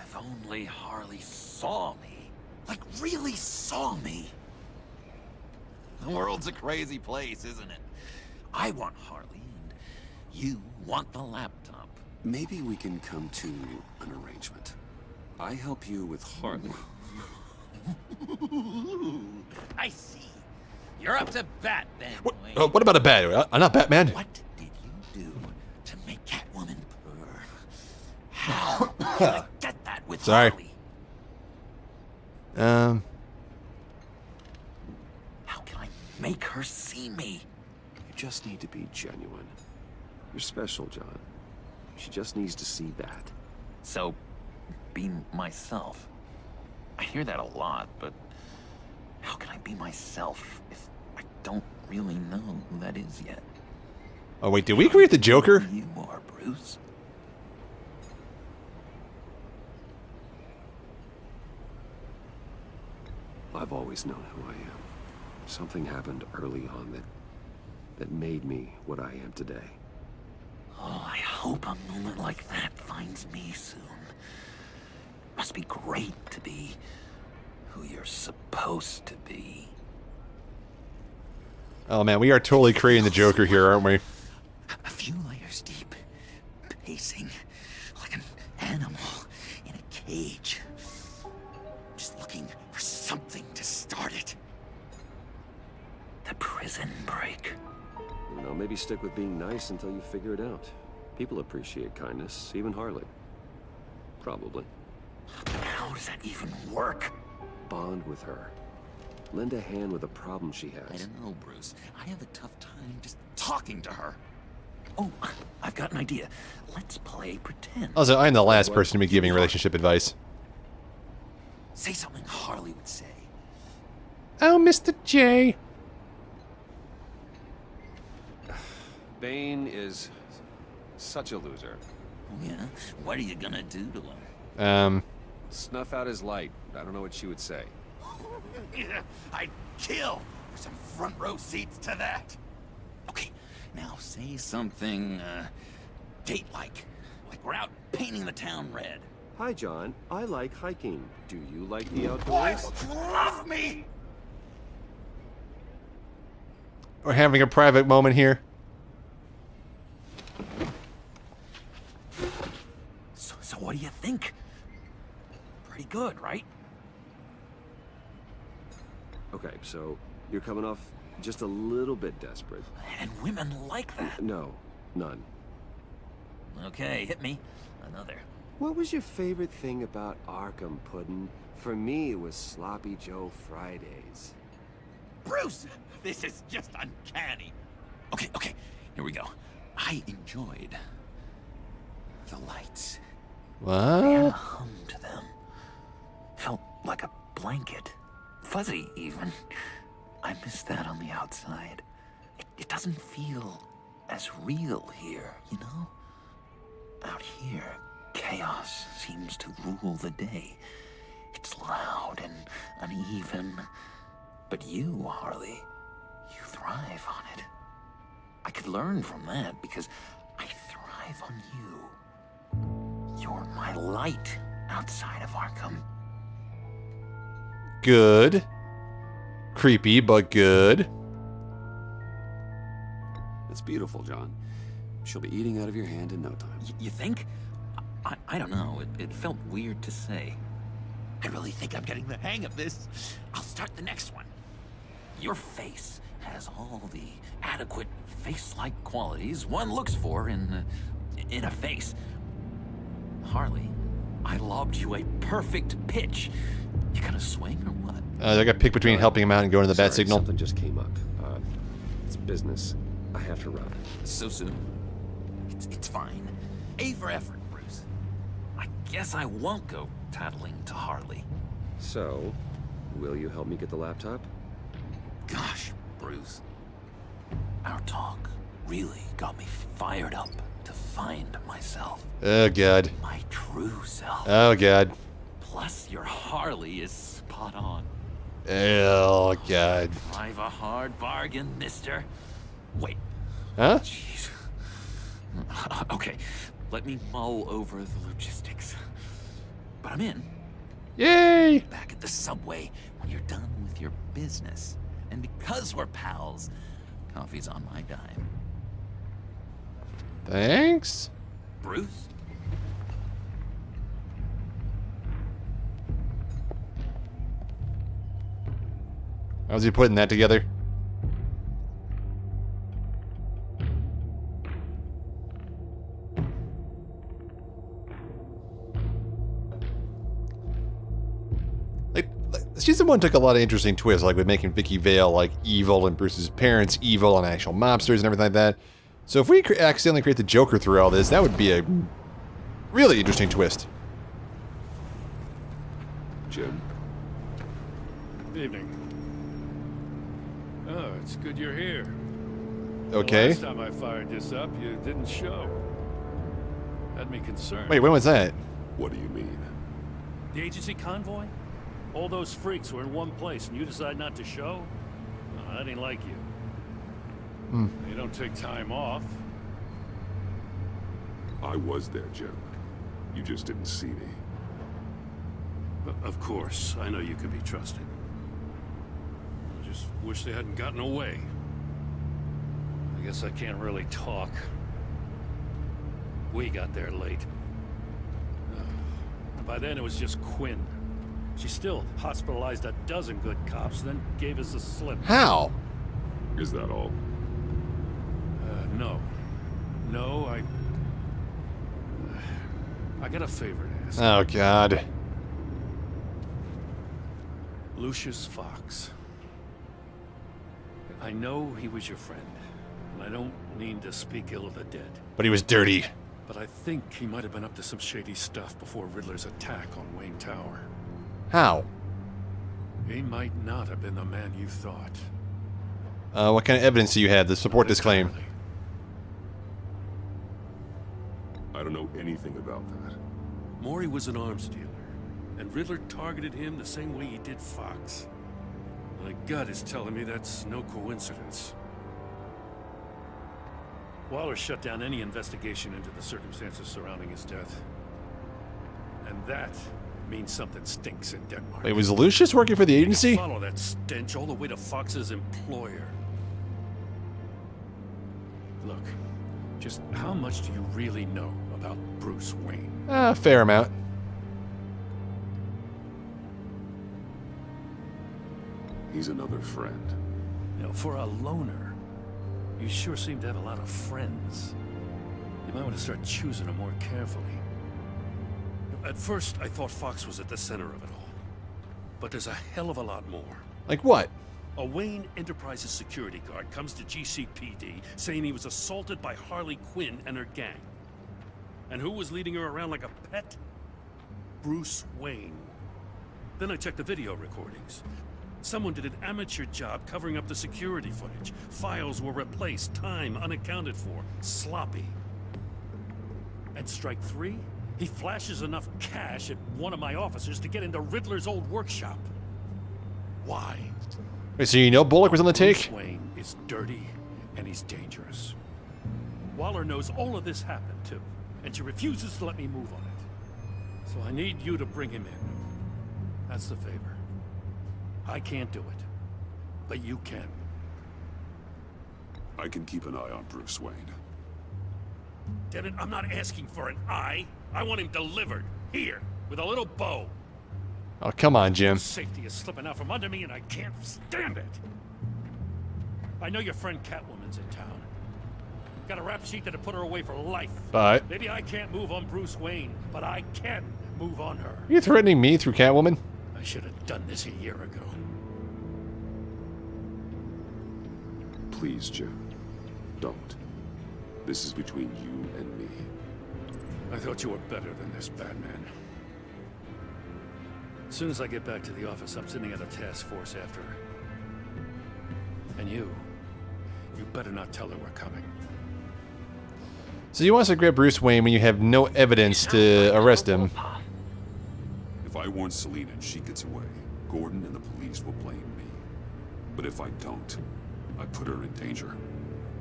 If only Harley saw me. Like, really saw me. The world's a crazy place, isn't it? I want Harley, and you want the laptop. Maybe we can come to an arrangement. I help you with Harley. I see. You're up to bat, then. What about a bat? I'm not Batman. What did you do to make Catwoman purr? How can I get that with Sorry. Harley? How can I make her see me? You just need to be genuine. You're special, John. She just needs to see that. So, be myself. I hear that a lot, but how can I be myself if I don't really know who that is yet? Oh wait, did we create the Joker? You are, Bruce. I've always known who I am. Something happened early on that made me what I am today. Oh, I hope a moment like that finds me soon. Must be great to be who you're supposed to be. Oh man, we are totally creating the Joker here, aren't we? A few layers deep, pacing like an animal in a cage. Just looking for something to start it. The prison break. You know, maybe stick with being nice until you figure it out. People appreciate kindness, even Harley. Probably. How does that even work? bond with her. Lend a hand with a problem she has. I don't know, Bruce. I have a tough time just talking to her. Oh, I've got an idea. Let's play pretend. Also, I'm the last person to be giving relationship advice. Say something Harley would say. Oh, Mr. J. Bane is such a loser. Oh, yeah? What are you gonna do to him? Snuff out his light. I don't know what she would say. I'd kill for some front row seats to that. Okay, now say something, date-like. Like we're out painting the town red. Hi, John. I like hiking. Do you like the outdoors? Love me! We're having a private moment here. So what do you think? Pretty good, right? Okay, so you're coming off just a little bit desperate. And women like that. No, none. Okay, hit me. Another. What was your favorite thing about Arkham, Puddin'? For me, it was Sloppy Joe Fridays. Bruce! This is just uncanny. Okay, here we go. I enjoyed the lights. What? And hum to them. Felt like a blanket. Fuzzy, even. I miss that on the outside. It doesn't feel as real here, you know? Out here, chaos seems to rule the day. It's loud and uneven. But you, Harley, you thrive on it. I could learn from that because I thrive on you. You're my light outside of Arkham. Good. Creepy, but good. It's beautiful, John. She'll be eating out of your hand in no time. You think? I don't know. It felt weird to say. I really think I'm getting the hang of this. I'll start the next one. Your face has all the adequate face-like qualities one looks for in a face. Harley, I lobbed you a perfect pitch. You gonna swing or what? I got picked between helping him out and going to the bat signal. Something just came up. It's business. I have to run. So soon? It's fine. A for effort, Bruce. I guess I won't go tattling to Harley. So, will you help me get the laptop? Gosh, Bruce. Our talk really got me fired up to find myself. Oh, God. My true self. Oh, God. Plus, your Harley is spot on. Oh, God. Drive a hard bargain, mister. Wait. Huh? Jeez. Okay, let me mull over the logistics. But I'm in. Yay! Back at the subway when you're done with your business. And because we're pals, coffee's on my dime. Thanks. Bruce? How's he putting that together? Like season 1 took a lot of interesting twists, like with making Vicky Vale like evil and Bruce's parents evil and actual mobsters and everything like that. So if we accidentally create the Joker through all this, that would be a really interesting twist. Jim. Evening. Oh, it's good you're here. Okay. The last time I fired this up, you didn't show. Had me concerned. Wait, when was that? What do you mean? The agency convoy? All those freaks were in one place, and you decide not to show? I didn't like you. You don't take time off. I was there, Jim. You just didn't see me. Of course, I know you can be trusted. I just wish they hadn't gotten away. I guess I can't really talk. We got there late. By then it was just Quinn. She still hospitalized a dozen good cops, then gave us the slip. How? Is that all? No. No, I got a favor to ask. Oh, God. Lucius Fox. I know he was your friend, and I don't mean to speak ill of the dead. But he was dirty. But I think he might have been up to some shady stuff before Riddler's attack on Wayne Tower. How? He might not have been the man you thought. What kind of evidence do you have to support this claim? I don't know anything about that. Maury was an arms dealer, and Riddler targeted him the same way he did Fox. My gut is telling me that's no coincidence. Waller shut down any investigation into the circumstances surrounding his death. And that means something stinks in Denmark. Wait, was Lucius working for the agency? Follow that stench all the way to Fox's employer. Look, just how much do you really know about Bruce Wayne? A fair amount. He's another friend. You know, for a loner, you sure seem to have a lot of friends. You might want to start choosing them more carefully. At first, I thought Fox was at the center of it all. But there's a hell of a lot more. Like what? A Wayne Enterprises security guard comes to GCPD saying he was assaulted by Harley Quinn and her gang. And who was leading her around like a pet? Bruce Wayne. Then I checked the video recordings. Someone did an amateur job covering up the security footage. Files were replaced, time unaccounted for, sloppy. At strike 3, he flashes enough cash at one of my officers to get into Riddler's old workshop. Why? Wait, so you know Bullock was on the take? Bruce Wayne is dirty and he's dangerous. Waller knows all of this happened too, and she refuses to let me move on it. So I need you to bring him in. That's the favor. I can't do it, but you can. I can keep an eye on Bruce Wayne. Damn it, I'm not asking for an eye. I want him delivered, here, with a little bow. Oh, come on, Jim. Safety is slipping out from under me and I can't stand it. I know your friend Catwoman's in town. Got a rap sheet that'll put her away for life. But Maybe I can't move on Bruce Wayne, but I can move on her. are you threatening me through Catwoman? I should have done this a year ago. Please, Jim. Don't. This is between you and me. I thought you were better than this, Batman. As soon as I get back to the office, I'm sending out a task force after her. And you better not tell her we're coming. So you want us to grab Bruce Wayne when you have no evidence to arrest him? If I warn Selina and she gets away, Gordon and the police will blame me. But if I don't, I put her in danger.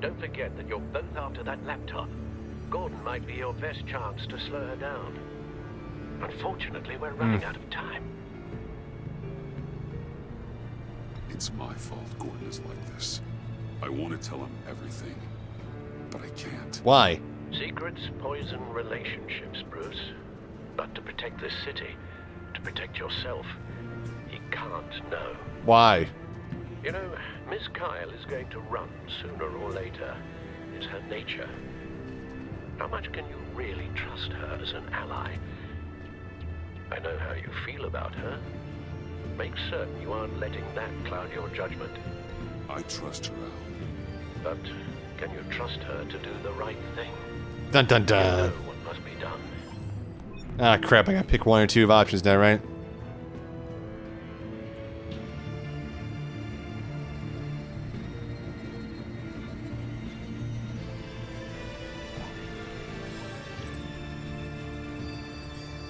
Don't forget that you're both after that laptop. Gordon might be your best chance to slow her down. Unfortunately, we're running out of time. It's my fault Gordon is like this. I want to tell him everything, but I can't. Why? Secrets poison relationships, Bruce. But to protect this city, to protect yourself, he can't know. Why? You know, Miss Kyle is going to run sooner or later. It's her nature. How much can you really trust her as an ally? I know how you feel about her. Make certain you aren't letting that cloud your judgment. I trust her, Al. But can you trust her to do the right thing? Dun dun dun. You know what must be done. Ah, crap. I gotta pick one or two of options now, right?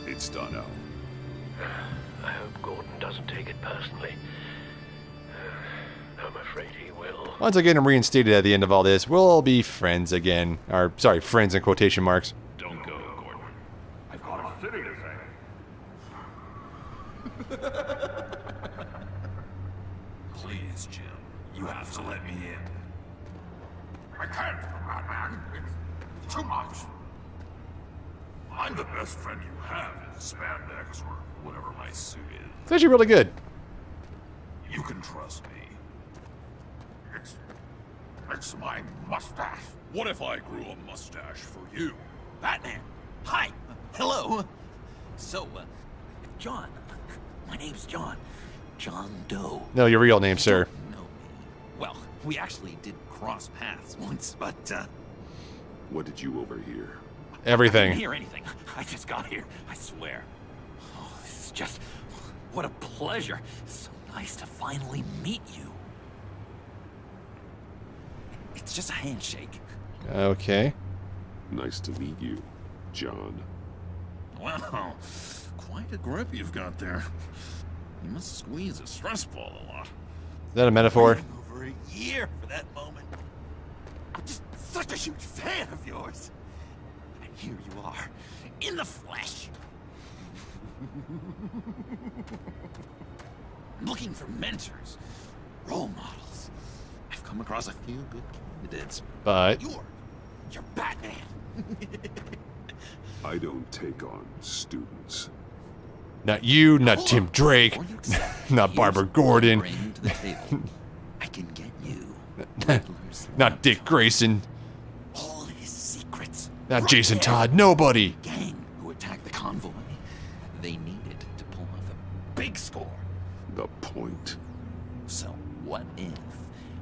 It's done, Al. I hope Gordon doesn't take it personally. I'm afraid he will. Once I get him reinstated at the end of all this, we'll all be friends again. Or, sorry, friends in quotation marks. Don't go, Gordon. I've got a city to say. Please, Jim. You have to let me in. I can't, Batman. It's too much. I'm the best friend you have in spandex or whatever my suit is. It's actually really good. You can trust me. It's my mustache. What if I grew a mustache for you? Batman. Hi. Hello. So, John. My name's John. John Doe. No, your real name, sir. Well, we actually did cross paths once, but, What did you overhear? Everything. I didn't hear anything. I just got here, I swear. Oh, this is just... What a pleasure. It's so nice to finally meet you. It's just a handshake. Okay. Nice to meet you, John. Wow, quite a grip you've got there. You must squeeze a stress ball a lot. Is that a metaphor? Over a year for that moment. I'm just such a huge fan of yours. And here you are, in the flesh. I'm looking for mentors, role models. I've come across a few good candidates. But You're Batman. I don't take on students. not you, not Tim Drake, not Barbara Gordon, To the table. I can get you. not Dick Grayson, All his secrets. not Jason Todd, nobody. Gang who attacked the convoy. They needed to pull off a big score. The point. So what if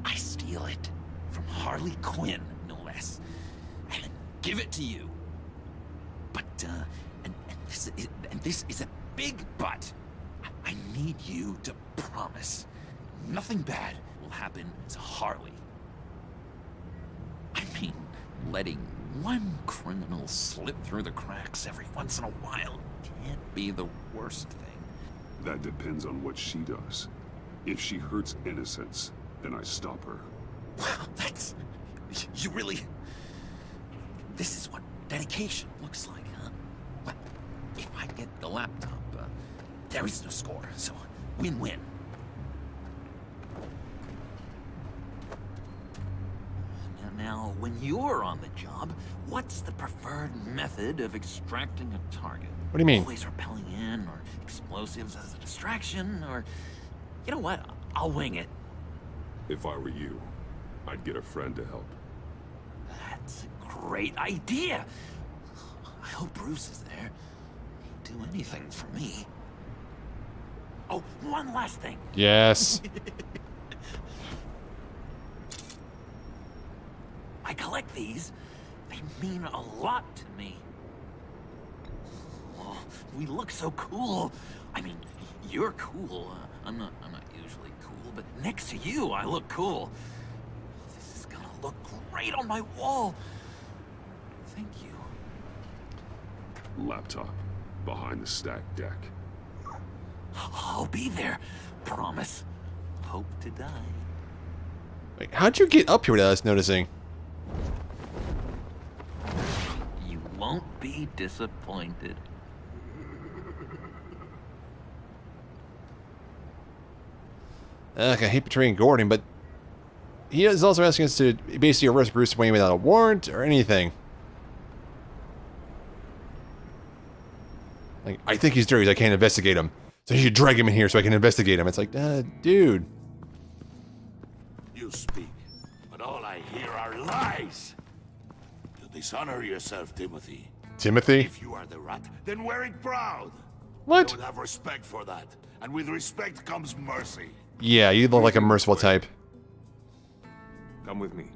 I steal it from Harley Quinn, no less, and then give it to you? But and this is a big but. I need you to promise nothing bad will happen to Harley. I mean, letting one criminal slip through the cracks every once in a while can't be the worst thing. That depends on what she does. If she hurts innocents, then I stop her. Wow, that's... You really... This is what dedication looks like, huh? Well, if I get the laptop, there is no score, so win-win. Now, when you're on the job, what's the preferred method of extracting a target? What do you mean? Always rappelling in, or explosives as a distraction, or... You know what? I'll wing it. If I were you, I'd get a friend to help. That's a great idea. I hope Bruce is there. He'd do anything for me. Oh, one last thing. Yes. I collect these. They mean a lot to me. Oh, we look so cool. I mean, you're cool. I'm not usually cool, but next to you, I look cool. This is gonna look great on my wall. Thank you. Laptop. Behind the stacked deck. I'll be there. Promise. Hope to die. Wait, how'd you get up here without us noticing? You won't be disappointed. Okay, I hate betraying Gordon, but he is also asking us to basically arrest Bruce Wayne without a warrant or anything. Like, I think he's dirty, I can't investigate him. So you should drag him in here so I can investigate him. It's like, dude. You speak, but all I hear are lies. You dishonor yourself, Timothy. Timothy? If you are the rat, then wear it proud. What? I would have respect for that, and with respect comes mercy. Yeah, you look like a merciful type. Come with me.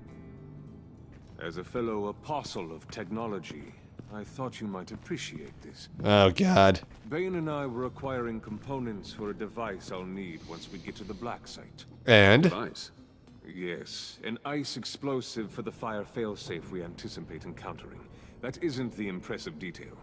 As a fellow apostle of technology, I thought you might appreciate this. Oh, God. Bane and I were acquiring components for a device I'll need once we get to the Black Site. And? Device? Yes, an ice explosive for the fire failsafe we anticipate encountering. That isn't the impressive detail.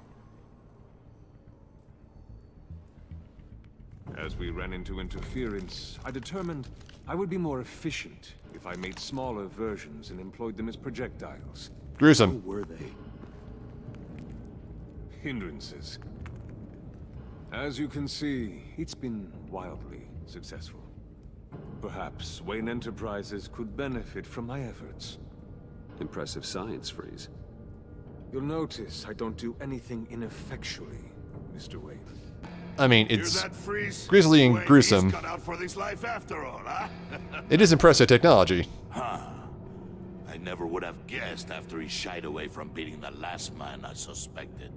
As we ran into interference, I determined I would be more efficient if I made smaller versions and employed them as projectiles. Gruesome. Who were they? Hindrances. As you can see, it's been wildly successful. Perhaps Wayne Enterprises could benefit from my efforts. Impressive science, Freeze. You'll notice I don't do anything ineffectually, Mr. Wayne. I mean, it's Hear that, Freeze? grisly and Wayne, gruesome. he's cut out for this life after all, huh? It is impressive technology. Huh. I never would have guessed after he shied away from beating the last man I suspected.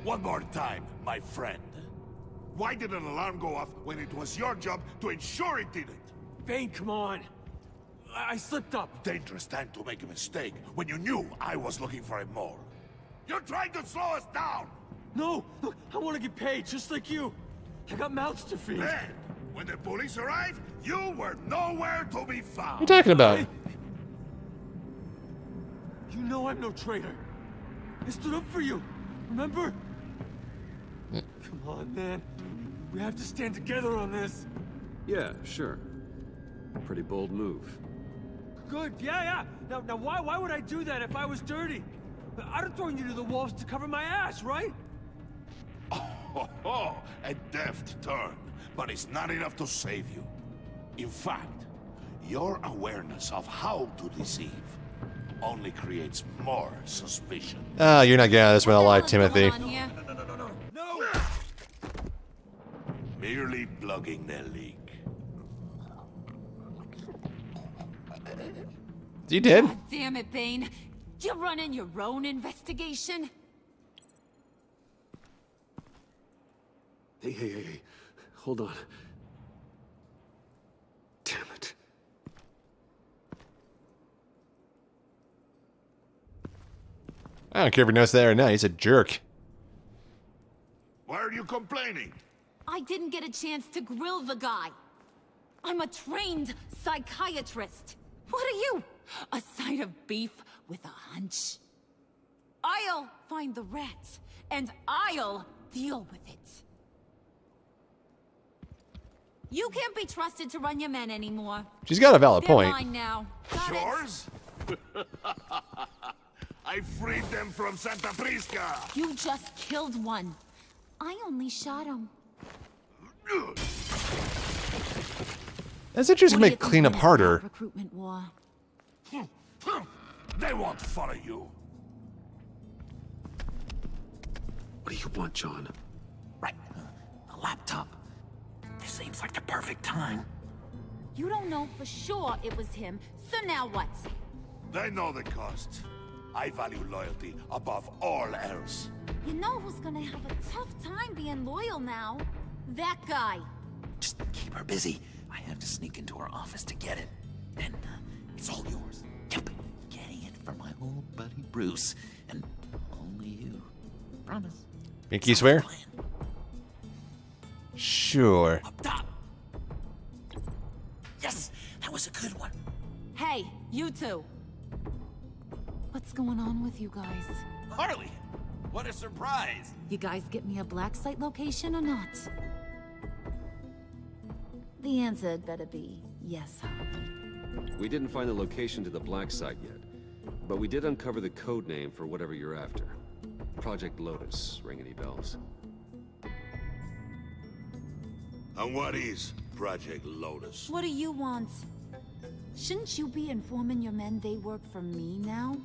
One more time, my friend. Why did an alarm go off when it was your job to ensure it didn't? Bane, come on. I slipped up. Dangerous time to make a mistake when you knew I was looking for a mole. You're trying to slow us down! No! Look, I want to get paid, just like you. I got mouths to feed. Then, when the police arrived, you were nowhere to be found. What are you talking about? You know I'm no traitor. I stood up for you, remember? Come on, man. We have to stand together on this. Yeah, sure. Pretty bold move. Good, yeah. Now why would I do that if I was dirty? I'd have thrown you to the wolves to cover my ass, right? Oh, a deft turn, but it's not enough to save you. In fact, your awareness of how to deceive only creates more suspicion. Ah, you're not getting out of this one alive, Timothy. No! Merely plugging the leak. You did? God damn it, Bane. You're running your own investigation? Hey. Hold on. Damn it. I don't care if you noticed that or not. He's a jerk. Why are you complaining? I didn't get a chance to grill the guy. I'm a trained psychiatrist. What are you? A side of beef with a hunch? I'll find the rat, and I'll deal with it. You can't be trusted to run your men anymore. She's got a valid They're point. mine now. Got it? Yours? I freed them from Santa Prisca. You just killed one. I only shot him. That's interesting to make cleanup harder. Recruitment war. They won't follow you. What do you want, John? Right. A laptop. This seems like the perfect time. You don't know for sure it was him, so now what? They know the cost. I value loyalty above all else. You know who's gonna have a tough time being loyal now? That guy. Just keep her busy. I have to sneak into her office to get it. Then it's all yours. Yep. Getting it for my old buddy Bruce. And only you. Promise. Pinky swear? Sure. Up top. Yes, that was a good one. Hey, you two. What's going on with you guys? Harley, what a surprise. You guys get me a black site location or not? The answer had better be yes, Harley. We didn't find the location to the black site yet, but we did uncover the code name for whatever you're after. Project Lotus. Ring any bells? And what is Project Lotus? What do you want? Shouldn't you be informing your men they work for me now?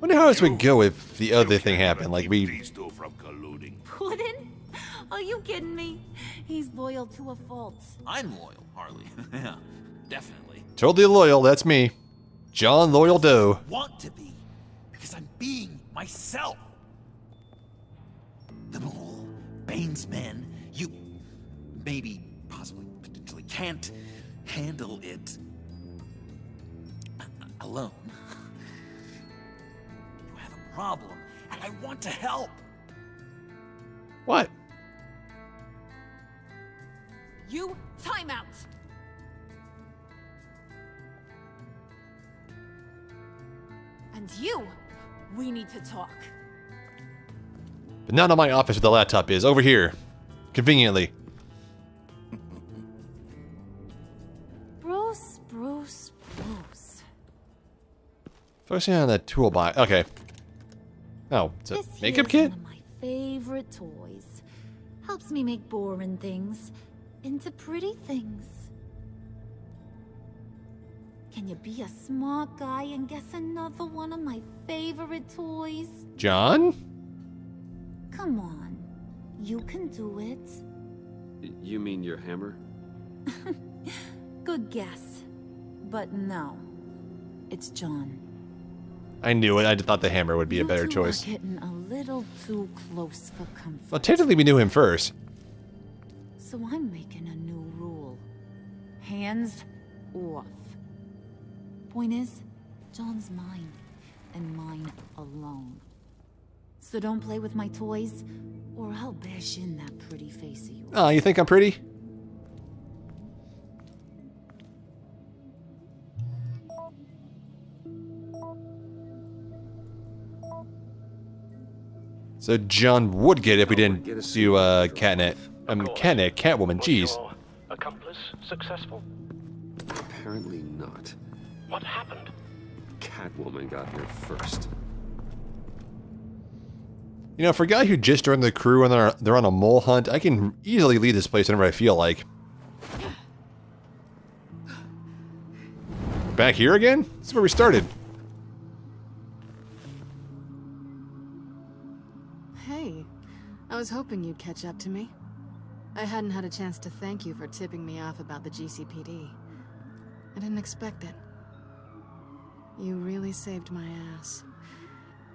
Wonder how this would go if the other thing happened. Like These two from colluding. Puddin'? Are you kidding me? He's loyal to a fault. I'm loyal, Harley. Yeah, definitely. Totally loyal. That's me, John Loyal Doe. Want to be, because I'm being myself. The mole, Bane's men, you maybe, possibly, potentially can't handle it alone. You have a problem, and I want to help. What? You, time out. And you, we need to talk. But not in my office where the laptop is. Over here. Conveniently. Bruce. Focusing on the toolbox. Okay. Oh, it's a This makeup here's kit? one of my favorite toys. Helps me make boring things into pretty things. Can you be a smart guy and guess another one of my favorite toys? John? Come on. You can do it. You mean your hammer? Good guess. But no. It's John. I knew it. I thought the hammer would be a better You two choice. are getting a little too close for comfort. Well, technically we knew him first. So I'm making a new rule. Hands off. Point is, John's mine, and mine alone. So don't play with my toys, or I'll bash in that pretty face of yours. Oh, you think I'm pretty? So John would get it if we didn't do Catwoman. Jeez. Accomplice successful. Apparently not. What happened? Catwoman got here first. You know, for a guy who just joined the crew and they're on a mole hunt, I can easily leave this place whenever I feel like. Back here again? This is where we started. Hey, I was hoping you'd catch up to me. I hadn't had a chance to thank you for tipping me off about the GCPD. I didn't expect it. You really saved my ass.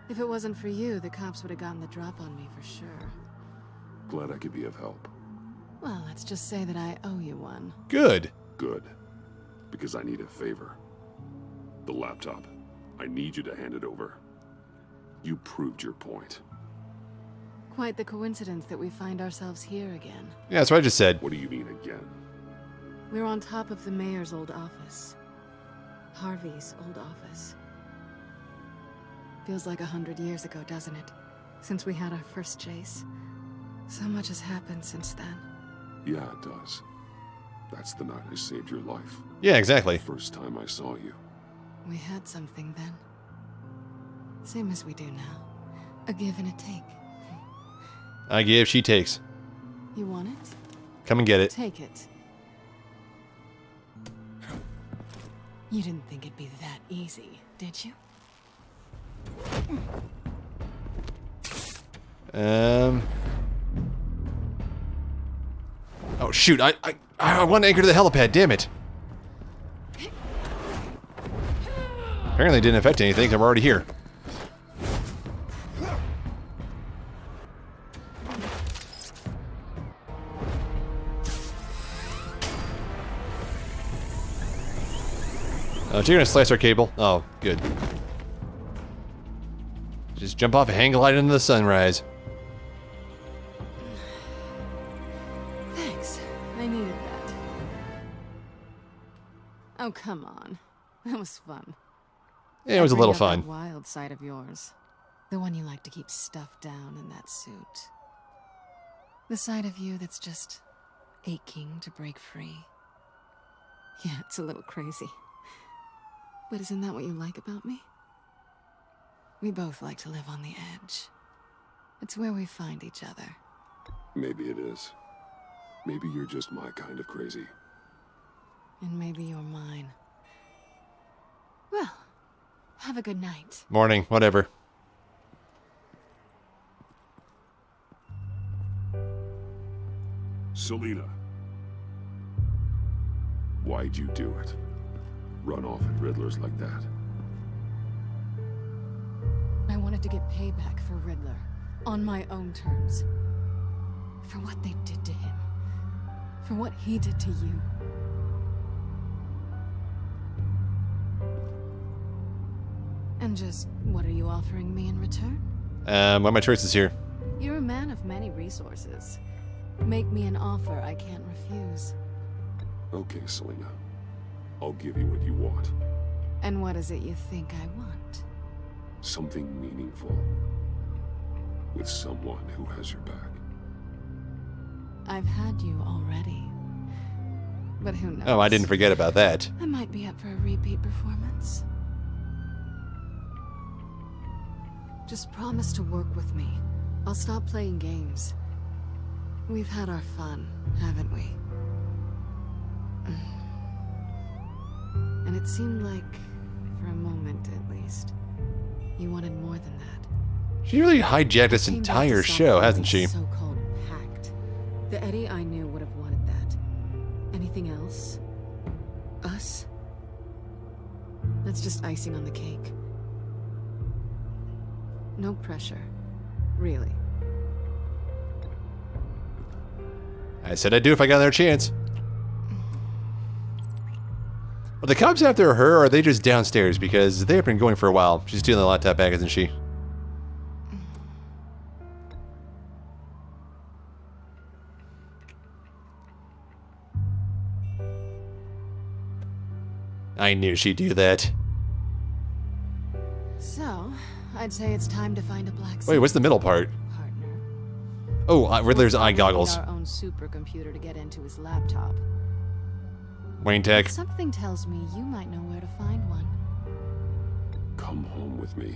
If it wasn't for you, the cops would have gotten the drop on me for sure. Glad I could be of help. Well, let's just say that I owe you one. Good. Good. Because I need a favor. The laptop. I need you to hand it over. You proved your point. Quite the coincidence that we find ourselves here again. Yeah, that's what I just said. What do you mean again? We're on top of the mayor's old office. Harvey's old office. Feels like 100 years ago, doesn't it? Since we had our first chase. So much has happened since then. Yeah, it does. That's the night I saved your life. Yeah, exactly. The first time I saw you. We had something then. Same as we do now. A give and a take. I give, she takes. You want it? Come and get it. Take it. You didn't think it'd be that easy, did you? Oh shoot! I want to anchor to the helipad. Damn it! Apparently, it didn't affect anything. 'Cause I'm already here. Oh, you're gonna slice our cable. Oh, good. Just jump off and hang glide into the sunrise. Thanks. I needed that. Oh, come on. That was fun. Yeah, it was a little fun. That wild side of yours. The one you like to keep stuffed down in that suit. The side of you that's just aching to break free. Yeah, it's a little crazy. But isn't that what you like about me? We both like to live on the edge. It's where we find each other. Maybe it is. Maybe you're just my kind of crazy. And maybe you're mine. Well, have a good night. Morning, whatever. Selina. Why'd you do it? Run off at Riddlers like that? I wanted to get payback for Riddler. On my own terms. For what they did to him. For what he did to you. And just, what are you offering me in return? What are my choices here? You're a man of many resources. Make me an offer I can't refuse. Okay, Selina. I'll give you what you want. And what is it you think I want? Something meaningful. With someone who has your back. I've had you already. But who knows? Oh, I didn't forget about that. I might be up for a repeat performance. Just promise to work with me. I'll stop playing games. We've had our fun, haven't we? And it seemed like, for a moment at least, you wanted more than that. She really hijacked this entire show, hasn't she? So-called Pact. The Eddie I knew would have wanted that. Anything else? Us? That's just icing on the cake. No pressure. Really. I said I'd do if I got another chance. Are the cops after her, or are they just downstairs? Because they've been going for a while. She's stealing the laptop back, isn't she? I knew she'd do that. So, I'd say it's time to find a black. Wait, what's the middle part? Oh, Riddler's eye goggles. Our own supercomputer to get into his laptop. Wayne Tech. Something tells me you might know where to find one. Come home with me.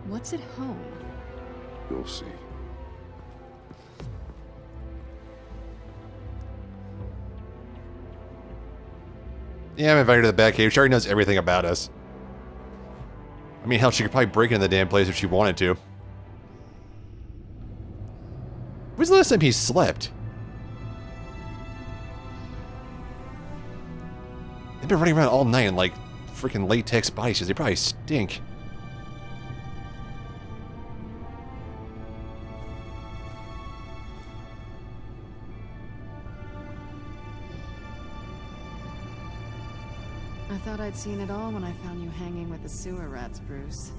What's at home? You'll see. Yeah, I'm invited to the Batcave. She already knows everything about us. I mean, hell, she could probably break into the damn place if she wanted to. When's the last time he slept? They've been running around all night in, like, freaking latex bodysuits. They probably stink. I thought I'd seen it all when I found you hanging with the sewer rats, Bruce.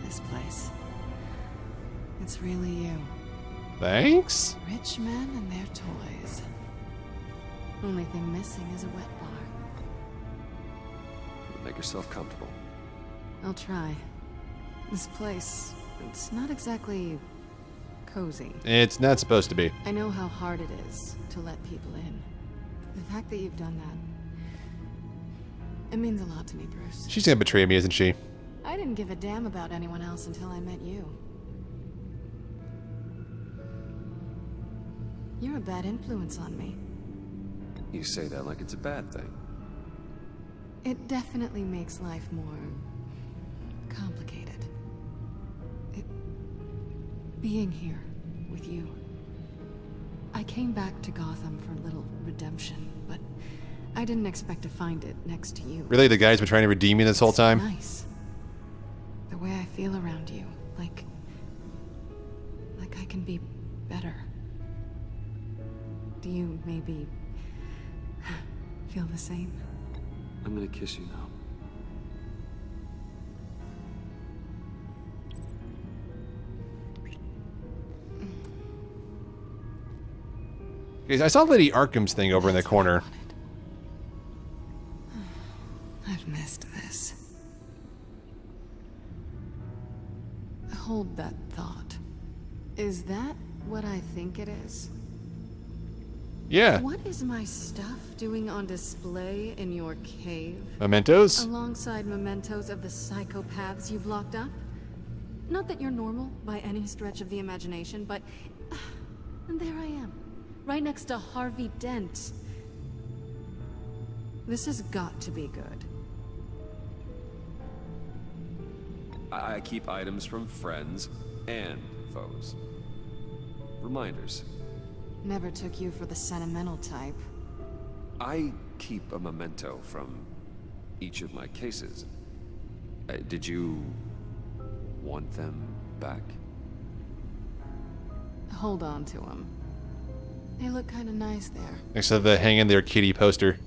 This place. It's really you. Thanks? Rich men and their toys. Only thing missing is a wet bar. Make yourself comfortable. I'll try. This place, it's not exactly cozy. It's not supposed to be. I know how hard it is to let people in. The fact that you've done that, it means a lot to me, Bruce. She's gonna betray me, isn't she? I didn't give a damn about anyone else until I met you. You're a bad influence on me. You say that like it's a bad thing. It definitely makes life more complicated. Being here with you. I came back to Gotham for a little redemption, but I didn't expect to find it next to you. Really, the guy's been trying to redeem me this whole time? Nice. The way I feel around you, like I can be better. Do you maybe feel the same? I'm gonna kiss you now. Okay, I saw Lady Arkham's thing over in the corner. I've missed this. Hold that thought. Is that what I think it is? Yeah. What is my stuff doing on display in your cave? Mementos? Alongside mementos of the psychopaths you've locked up? Not that you're normal by any stretch of the imagination, but... and there I am. Right next to Harvey Dent. This has got to be good. I keep items from friends and foes. Reminders. Never took you for the sentimental type. I keep a memento from each of my cases. Did you want them back? Hold on to them. They look kind of nice there. Next to the hang in there kitty poster.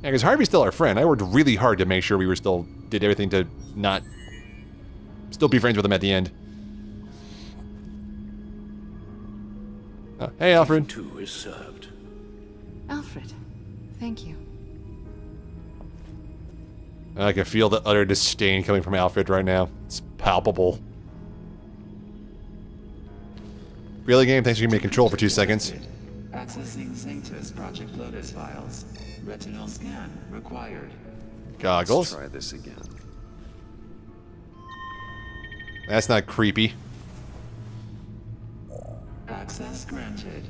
Yeah, because Harvey's still our friend. I worked really hard to make sure we were still... did everything to not... still be friends with him at the end. Oh, hey, Alfred. Two is served. Alfred, thank you. I can feel the utter disdain coming from Alfred right now. It's palpable. Really, game? Thanks for giving me control for 2 seconds. Accessing Sanctus Project Lotus files. Retinal scan required. Goggles. Let's try this again. That's not creepy. Access granted.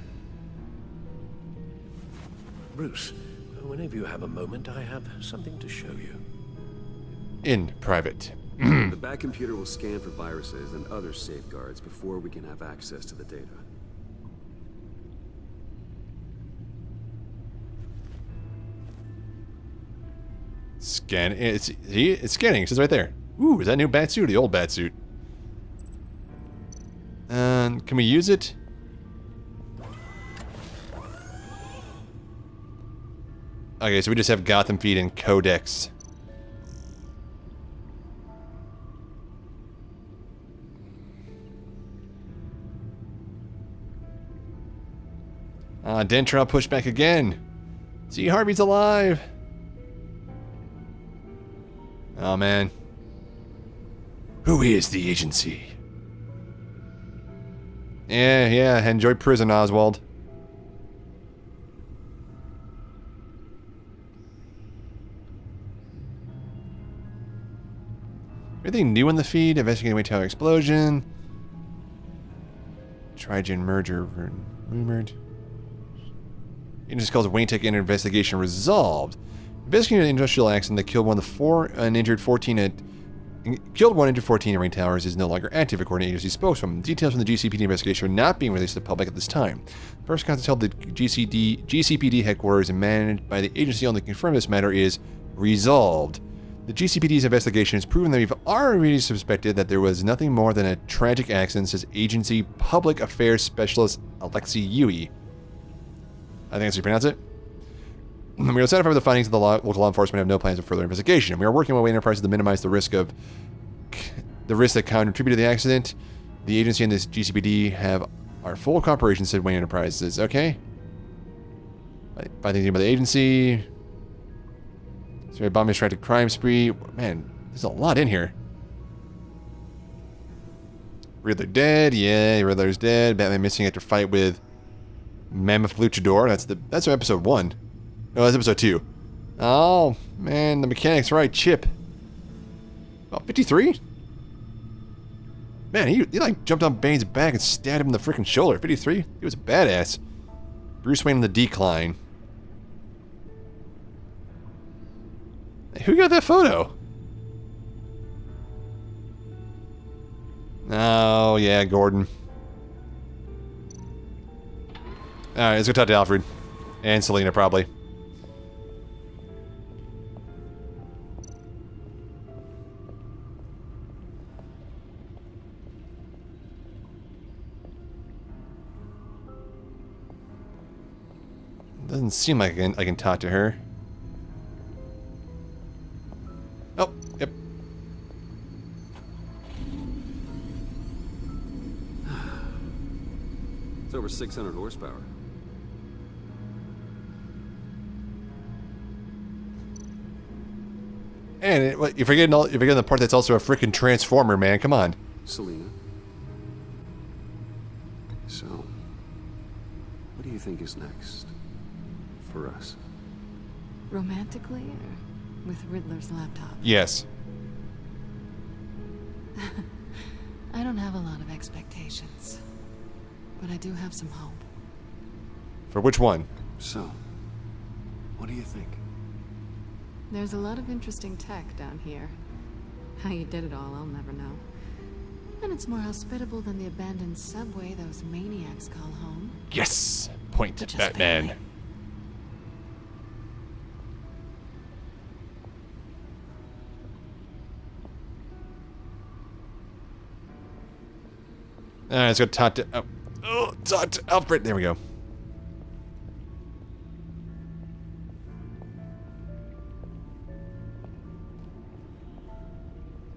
Bruce, whenever you have a moment, I have something to show you. In private. The Bat computer will scan for viruses and other safeguards before we can have access to the data. Scan. It's scanning. It says right there. Ooh, is that new bat suit or the old bat suit? Can we use it? Okay, so we just have Gotham Feed and Codex. Dentrell pushed back again. See, Harvey's alive. Oh, man. Who is the agency? Yeah, enjoy prison, Oswald. Anything new in the feed? Investigating Wayne Tower explosion. Trigen merger rumored. Agents calls Wayne Tech in investigation resolved. Investigating an industrial accident that killed one injured 14 at Wayne Towers is no longer active, according to agency spokesman. Details from the GCPD investigation are not being released to the public at this time. First contact held the GCPD headquarters and managed by the agency only confirmed this matter is resolved. The GCPD's investigation has proven that we've already suspected that there was nothing more than a tragic accident, says agency public affairs specialist Alexei Yui. I think that's how you pronounce it. We are satisfied with the findings of the local law enforcement have no plans of further investigation. We are working with Wayne Enterprises to minimize the risk that contributed to the accident. The agency and this GCPD have our full cooperation, said Wayne Enterprises. Okay. By thinking about the agency. So bomb distracted crime spree. Man, there's a lot in here. Riddler dead. Yeah, Riddler's dead. Batman missing after fight with Mammoth Luchador. That's episode 1. No, that's episode 2. Oh, man, the mechanic's right. Chip. About 53? Man, he like jumped on Bane's back and stabbed him in the freaking shoulder. 53? He was a badass. Bruce Wayne in the decline. Hey, who got that photo? Oh, yeah, Gordon. Alright, let's go talk to Alfred. And Selina, probably. Doesn't seem like I can talk to her. Oh, yep. It's over 600 horsepower. And you're forgetting the part that's also a freaking transformer, man. Come on. Selina. So, what do you think is next for us? Romantically, or with Riddler's laptop? Yes. I don't have a lot of expectations, but I do have some hope. For which one? So, what do you think? There's a lot of interesting tech down here. How you did it all, I'll never know. And it's more hospitable than the abandoned subway those maniacs call home. Yes! Point to Batman. Barely. Alright, let's go talk to... talk to Alfred. There we go.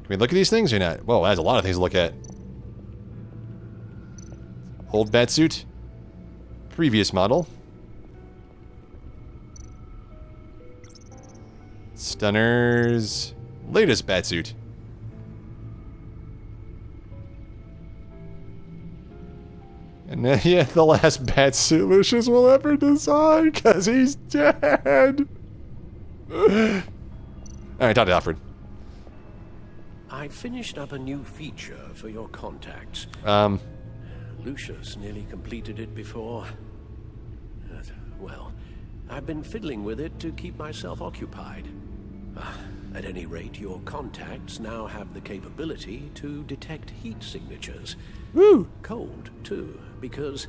Can we look at these things or not? Whoa, that's a lot of things to look at. Old Batsuit. Previous model. Stunners. Latest Batsuit. And then, yeah, the last Batsuit Lucius will ever design, because he's dead. Alright, talk to Alfred. I finished up a new feature for your contacts. Lucius nearly completed it before. Well, I've been fiddling with it to keep myself occupied. At any rate, your contacts now have the capability to detect heat signatures. Woo! Cold, too, because,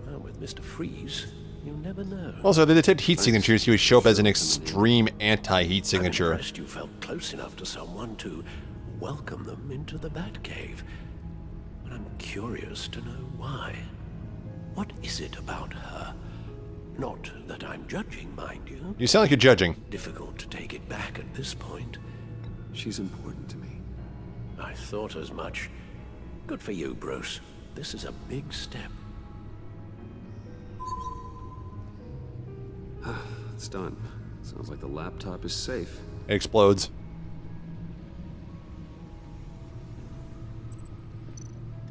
well, with Mr. Freeze, you never know. Also, they detect heat signatures. He would show up as an extreme anti-heat signature. I'm impressed you felt close enough to someone to welcome them into the Batcave. But I'm curious to know why. What is it about her? Not that I'm judging, mind you. You sound like you're judging. Difficult to take it back at this point. She's important to me. I thought as much. Good for you, Bruce. This is a big step. It's done. Sounds like the laptop is safe. It explodes.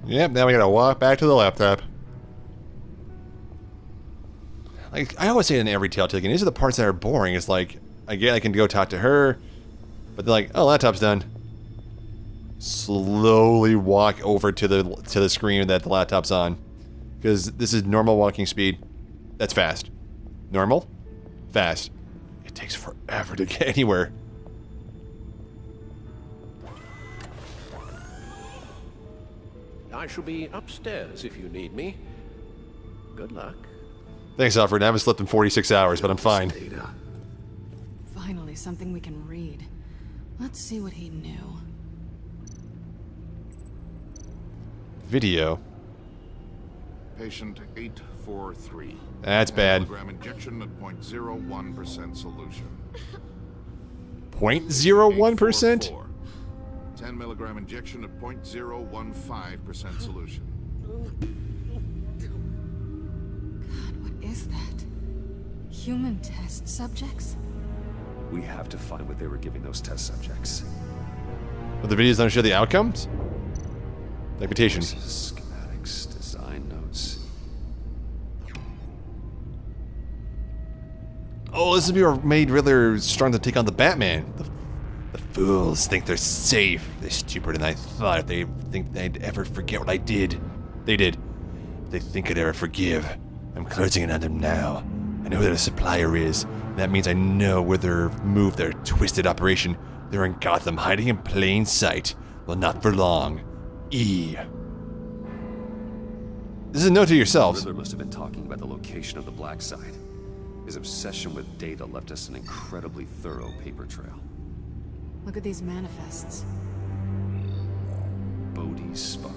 Yep, now we gotta walk back to the laptop. Like, I always say in every Telltale game, these are the parts that are boring. It's like, again, I can go talk to her, but they're like, oh, laptop's done. Slowly walk over to the screen that the laptop's on. Because this is normal walking speed. That's fast. Normal? Fast. It takes forever to get anywhere. I shall be upstairs if you need me. Good luck. Thanks, Alfred. I haven't slept in 46 hours, but I'm fine. Finally, something we can read. Let's see what he knew. Video. Patient 843. That's bad. 10 milligram injection at 0.01% solution. 0.01%? 10 milligram injection at 0.015% solution. What is that? Human test subjects? We have to find what they were giving those test subjects. But the videos don't show the outcomes? Documentation. Schematics, design notes. Oh, this would be what made Riddler strong to take on the Batman. The fools think they're safe. They're stupider than I thought. If they think they'd ever forget what I did, they did. If they think I'd ever forgive, I'm closing in on them now. I know who their supplier is. That means I know where they're moved their twisted operation. They're in Gotham, hiding in plain sight. Well, not for long. E. This is a note to yourselves. Riddler must have been talking about the location of the black site. His obsession with data left us an incredibly thorough paper trail. Look at these manifests. Bodhi's Spa.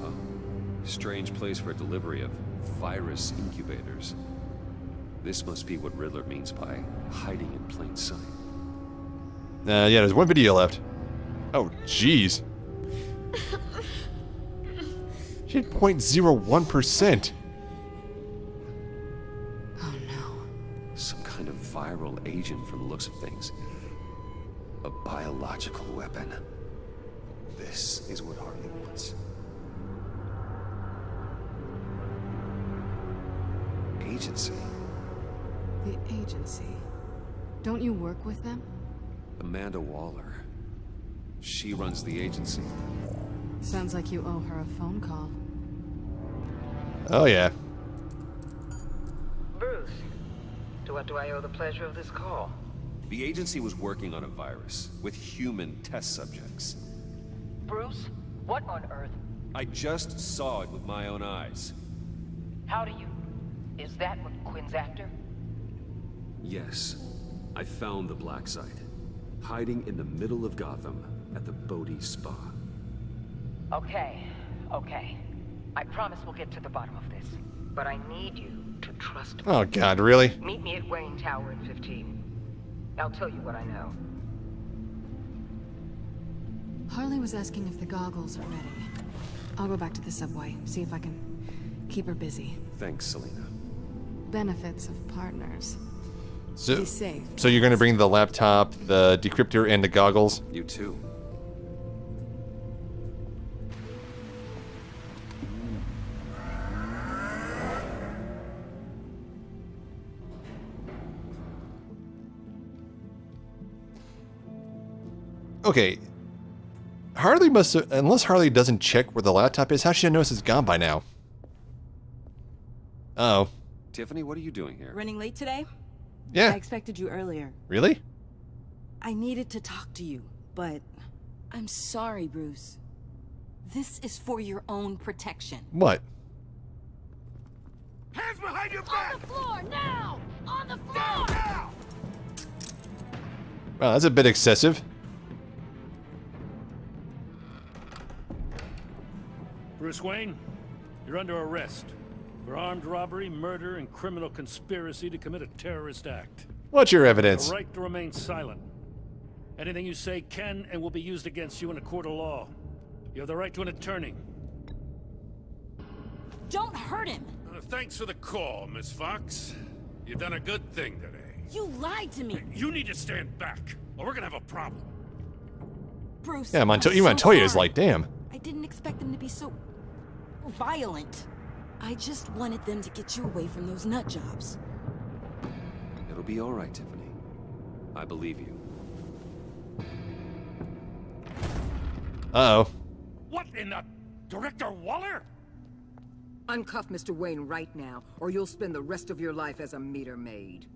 Strange place for delivery of virus incubators. This must be what Riddler means by hiding in plain sight. Yeah, there's one video left. Oh, jeez. She had 0.01%. Oh no. Some kind of viral agent from the looks of things. A biological weapon. This is what Harley wants. Agency. The agency. Don't you work with them? Amanda Waller. She runs the agency. Sounds like you owe her a phone call. Oh, yeah. Bruce, to what do I owe the pleasure of this call? The agency was working on a virus with human test subjects. Bruce, what on earth? I just saw it with my own eyes. How do you... Is that what Quinn's after? Yes. I found the black site. Hiding in the middle of Gotham at the Bodhi Spa. Okay. I promise we'll get to the bottom of this. But I need you to trust me. Oh, God, really? Meet me at Wayne Tower in 15. I'll tell you what I know. Harley was asking if the goggles are ready. I'll go back to the subway, see if I can keep her busy. Thanks, Selena. Benefits of partners. So, Be safe. so you're going to bring the laptop, the decryptor, and the goggles? You too. Okay. Harley must have, unless Harley doesn't check where the laptop is, how should I notice it's gone by now? Uh-oh. Tiffany, what are you doing here? Running late today? Yeah. I expected you earlier. Really? I needed to talk to you, but I'm sorry, Bruce. This is for your own protection. What? Hands behind your back! On the floor, now! On the floor! Now! Wow, that's a bit excessive. Bruce Wayne, you're under arrest for armed robbery, murder, and criminal conspiracy to commit a terrorist act. What's your You evidence? have the right to remain silent. Anything you say can and will be used against you in a court of law. You have the right to an attorney. Don't hurt him! Thanks for the call, Miss Fox. You've done a good thing today. You lied to me! You need to stand back, or we're gonna have a problem. Bruce, Yeah, I'm Montoya's so like, sorry. damn. I didn't expect them to be so violent. I just wanted them to get you away from those nut jobs. It'll be all right, Tiffany. I believe you. Uh-oh. What in the... Director Waller? Uncuff Mr. Wayne right now, or you'll spend the rest of your life as a meter maid.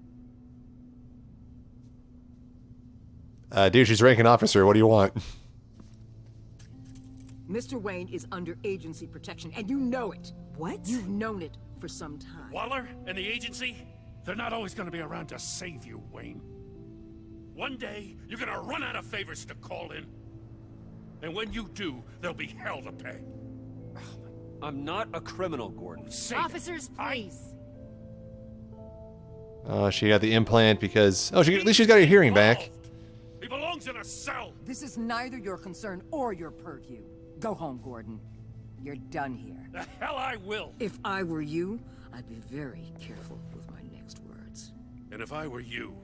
Dude, she's ranking officer. What do you want? Mr. Wayne is under agency protection, and you know it. What? You've known it for some time. Waller and the agency? They're not always gonna be around to save you, Wayne. One day, you're gonna run out of favors to call in. And when you do, there'll be hell to pay. I'm not a criminal, Gordon. Officers, please. Oh, she got the implant because... Oh, at least she's got her hearing back. He belongs in a cell. This is neither your concern or your purview. Go home, Gordon. You're done here. The hell I will. If I were you, I'd be very careful with my next words. And if I were you,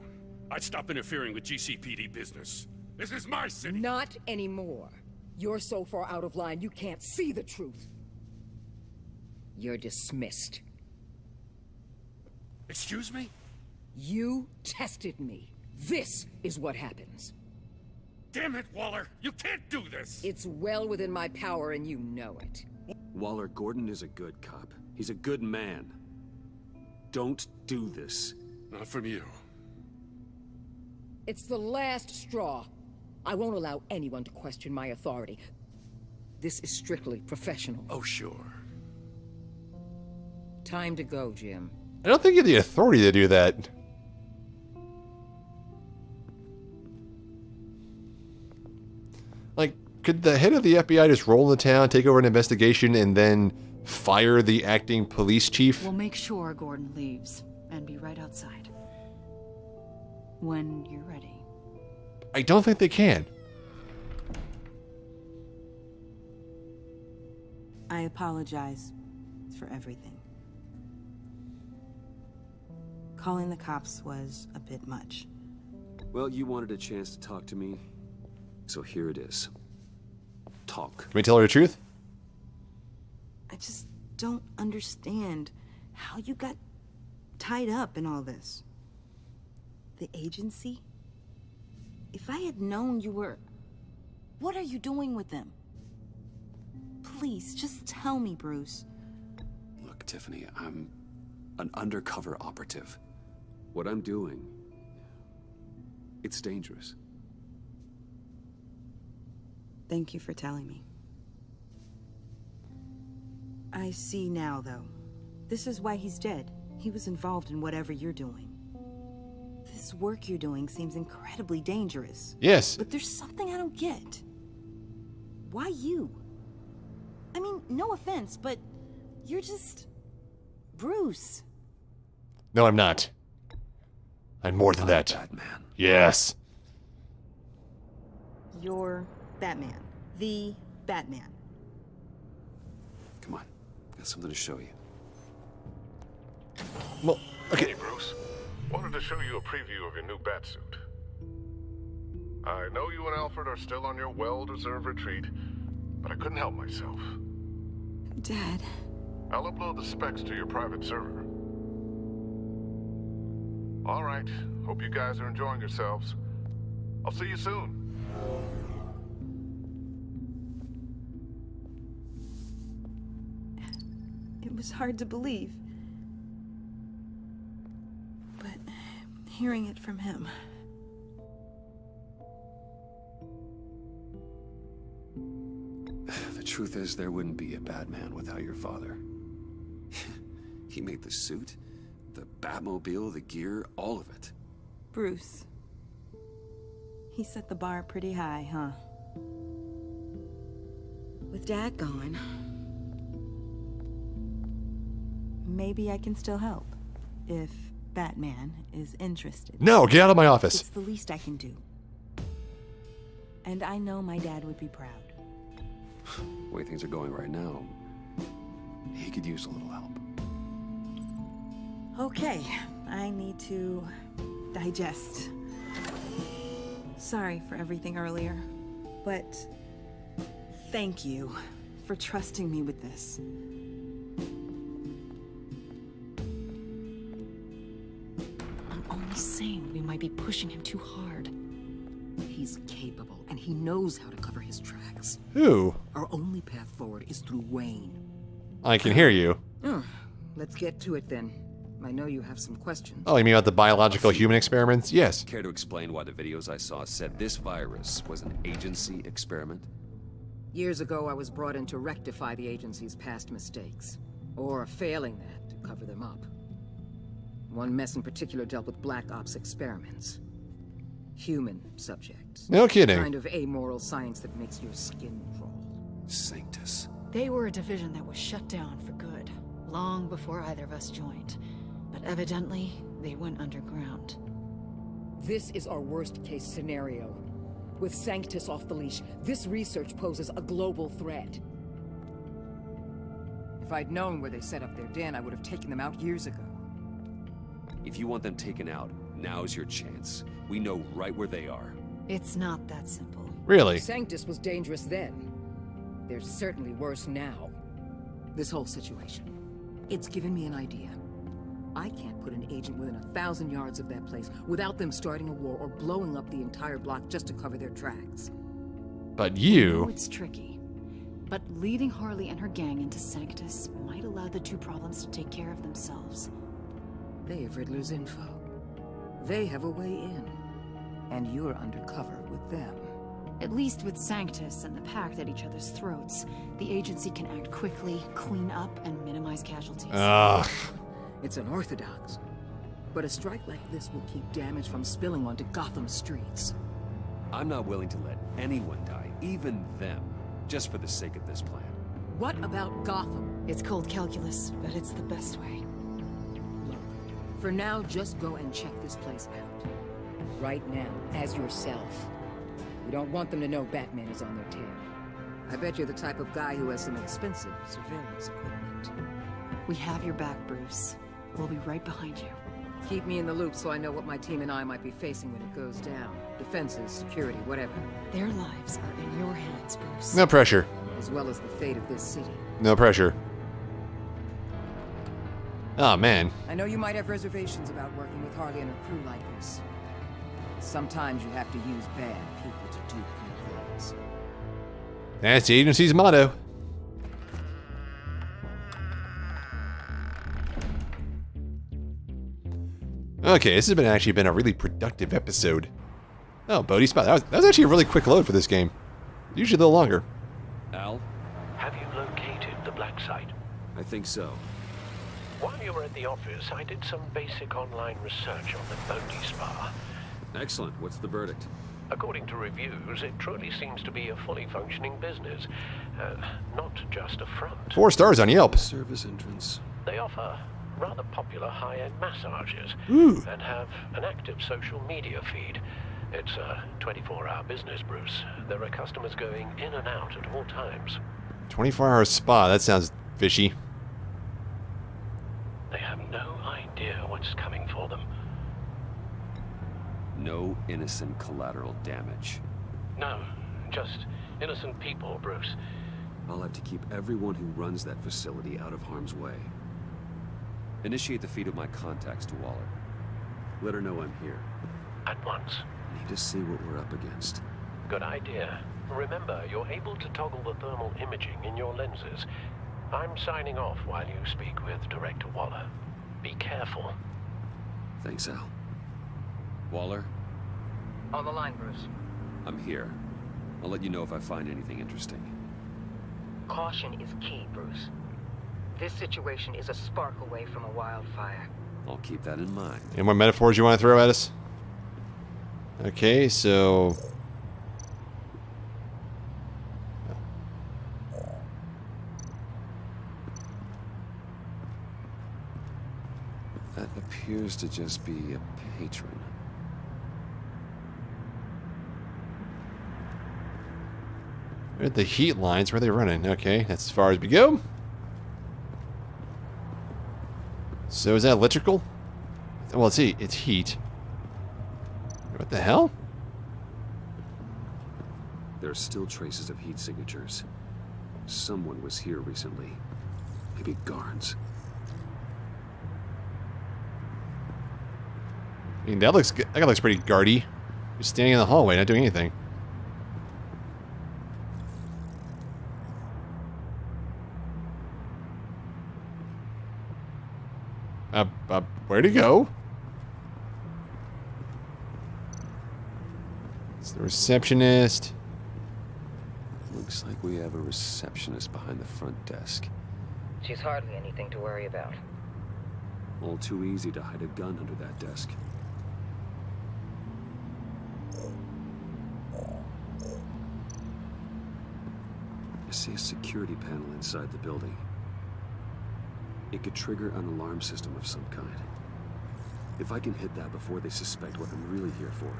I'd stop interfering with GCPD business. This is my city. Not anymore. You're so far out of line, you can't see the truth. You're dismissed. Excuse me? You tested me. This is what happens. Damn it, Waller! You can't do this! It's well within my power and you know it. Waller, Gordon is a good cop. He's a good man. Don't do this. Not from you. It's the last straw. I won't allow anyone to question my authority. This is strictly professional. Oh, sure. Time to go, Jim. I don't think you have the authority to do that. Like, could the head of the FBI just roll into town, take over an investigation, and then fire the acting police chief? We'll make sure Gordon leaves and be right outside. When you're ready. I don't think they can. I apologize for everything. Calling the cops was a bit much. Well, you wanted a chance to talk to me, so here it is. Talk. Can we tell her the truth? I just don't understand how you got tied up in all this. The agency? If I had known you were... What are you doing with them? Please, just tell me, Bruce. Look, Tiffany, I'm an undercover operative. What I'm doing, it's dangerous. Thank you for telling me. I see now, though. This is why he's dead. He was involved in whatever you're doing. This work you're doing seems incredibly dangerous. Yes. But there's something I don't get. Why you? I mean, no offense, but you're just... Bruce. No, I'm not. I'm more than that. Batman. Yes. You're Batman. The Batman. Come on, got something to show you. Well, okay. Hey, Bruce. Wanted to show you a preview of your new Batsuit. I know you and Alfred are still on your well-deserved retreat, but I couldn't help myself. Dad. I'll upload the specs to your private server. All right. Hope you guys are enjoying yourselves. I'll see you soon. It was hard to believe. But hearing it from him... The truth is, there wouldn't be a Batman without your father. He made the suit, the Batmobile, the gear, all of it. Bruce. He set the bar pretty high, huh? With Dad gone, maybe I can still help. If Batman is interested. No, get out of my office. It's the least I can do. And I know my dad would be proud. The way things are going right now, he could use a little help. Okay, I need to digest. Sorry for everything earlier, but thank you for trusting me with this. I'm only saying we might be pushing him too hard. He's capable, and he knows how to cover his tracks. Who? Our only path forward is through Wayne. I can hear you. Let's get to it then. I know you have some questions. Oh, you mean about the biological human experiments? Yes. Care to explain why the videos I saw said this virus was an agency experiment? Years ago, I was brought in to rectify the agency's past mistakes. Or failing that, to cover them up. One mess in particular dealt with Black Ops experiments. Human subjects. No kidding. The kind of amoral science that makes your skin crawl. Sanctus. They were a division that was shut down for good, long before either of us joined. But evidently, they went underground. This is our worst-case scenario. With Sanctus off the leash, this research poses a global threat. If I'd known where they set up their den, I would have taken them out years ago. If you want them taken out, now's your chance. We know right where they are. It's not that simple. Really? Sanctus was dangerous then. They're certainly worse now. This whole situation, it's given me an idea. I can't put an agent within 1,000 yards of that place without them starting a war or blowing up the entire block just to cover their tracks. But you... I know it's tricky. But leading Harley and her gang into Sanctus might allow the two problems to take care of themselves. They have Riddler's info. They have a way in. And you're undercover with them. At least with Sanctus and the Pact at each other's throats, the agency can act quickly, clean up, and minimize casualties. Ugh. It's unorthodox. But a strike like this will keep damage from spilling onto Gotham's streets. I'm not willing to let anyone die, even them, just for the sake of this plan. What about Gotham? It's cold calculus, but it's the best way. Look, for now, just go and check this place out. Right now, as yourself. We don't want them to know Batman is on their tail. I bet you're the type of guy who has some expensive surveillance equipment. We have your back, Bruce. We'll be right behind you. Keep me in the loop so I know what my team and I might be facing when it goes down. Defenses, security, whatever. Their lives are in your hands, Bruce. No pressure. As well as the fate of this city. No pressure. Oh, man. I know you might have reservations about working with Harley and her crew like this. Sometimes you have to use bad people to do good things. That's the agency's motto. Okay, this has actually been a really productive episode. Oh, Bodhi Spot. That was actually a really quick load for this game. Usually a little longer. Al? Have you located the black site? I think so. While you were at the office, I did some basic online research on the Bodhi Spa. Excellent. What's the verdict? According to reviews, it truly seems to be a fully functioning business. Not just a front. 4 stars on Yelp. Service entrance. They offer rather popular high-end massages. Ooh. And have an active social media feed. It's a 24-hour business, Bruce. There are customers going in and out at all times. 24-hour spa. That sounds fishy. They have no idea what's coming for them. No innocent collateral damage. No, just innocent people, Bruce. I'll have to keep everyone who runs that facility out of harm's way. Initiate the feed of my contacts to Waller. Let her know I'm here. At once. I need to see what we're up against. Good idea. Remember, you're able to toggle the thermal imaging in your lenses. I'm signing off while you speak with Director Waller. Be careful. Thanks, Al. Waller? On the line, Bruce. I'm here. I'll let you know if I find anything interesting. Caution is key, Bruce. This situation is a spark away from a wildfire. I'll keep that in mind. Any more metaphors you want to throw at us? Okay, so... That appears to just be a patron. Where are the heat lines? Where are they running? Okay, that's as far as we go. So is that electrical? Well, it's heat. What the hell? There are still traces of heat signatures. Someone was here recently. Maybe guards. I mean, that looks good. That guy looks pretty guardy. Just standing in the hallway, not doing anything. Where'd he go? It's the receptionist. Looks like we have a receptionist behind the front desk. She's hardly anything to worry about. All too easy to hide a gun under that desk. I see a security panel inside the building. It could trigger an alarm system of some kind. If I can hit that before they suspect what I'm really here for.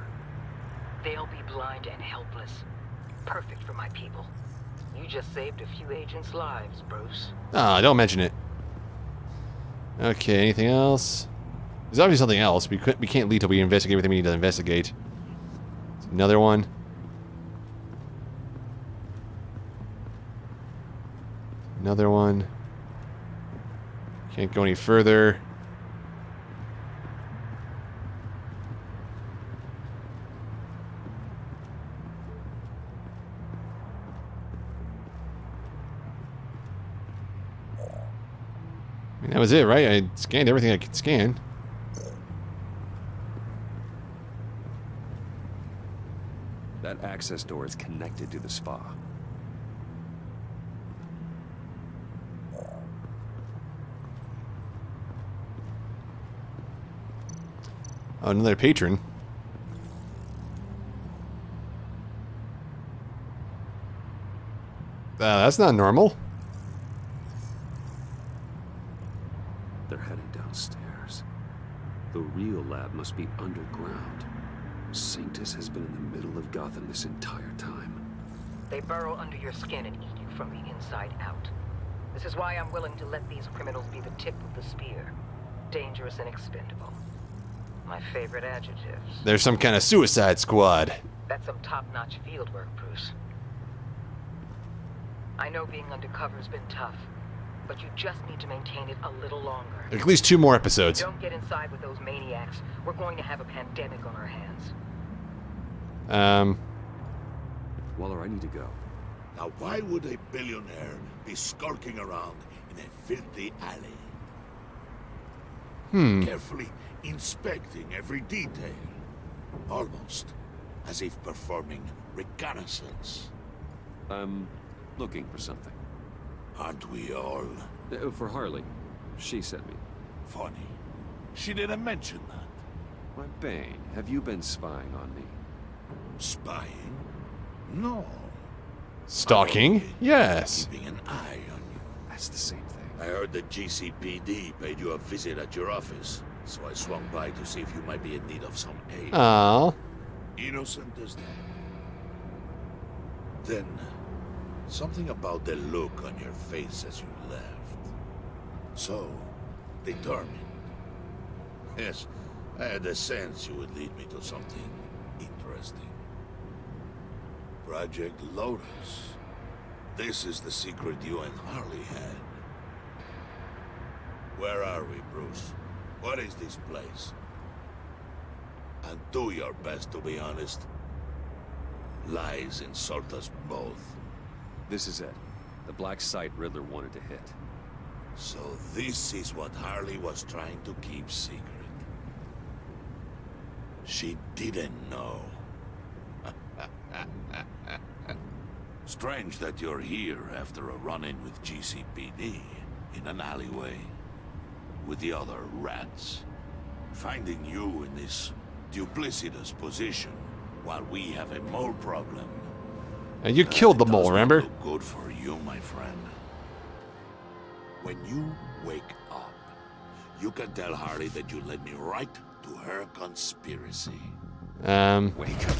They'll be blind and helpless. Perfect for my people. You just saved a few agents' lives, Bruce. Ah, don't mention it. Okay, anything else? There's obviously something else. We can't leave till we investigate everything we need to investigate. Another one. Another one. Can't go any further. I mean, that was it, right? I scanned everything I could scan. That access door is connected to the spa. Oh, another patron. That's not normal. They're heading downstairs. The real lab must be underground. Sanctus has been in the middle of Gotham this entire time. They burrow under your skin and eat you from the inside out. This is why I'm willing to let these criminals be the tip of the spear. Dangerous and expendable. My favorite adjectives. There's some kind of suicide squad. That's some top-notch field work, Bruce. I know being undercover's been tough, but you just need to maintain it a little longer. At least 2 more episodes. Don't get inside with those maniacs. We're going to have a pandemic on our hands. Waller, I need to go. Now, why would a billionaire be skulking around in a filthy alley? Carefully inspecting every detail. Almost as if performing reconnaissance. I'm looking for something. Aren't we all? For Harley. She sent me. Funny. She didn't mention that. Why, Bane, have you been spying on me? Spying? No. Stalking? Yes. Keeping an eye on you. That's the same thing. I heard the GCPD paid you a visit at your office, so I swung by to see if you might be in need of some aid. Aww. Innocent as that. Then, something about the look on your face as you left. So, determined. Yes, I had a sense you would lead me to something interesting. Project Lotus. This is the secret you and Harley had. Where are we, Bruce? What is this place? And do your best to be honest. Lies insult us both. This is it. The black site Riddler wanted to hit. So this is what Harley was trying to keep secret. She didn't know. Strange that you're here after a run-in with GCPD in an alleyway with the other rats. Finding you in this duplicitous position while we have a mole problem. And you killed the mole, remember? Look good for you, my friend. When you wake up, You can tell Harley that you led me right to her conspiracy. Wake up.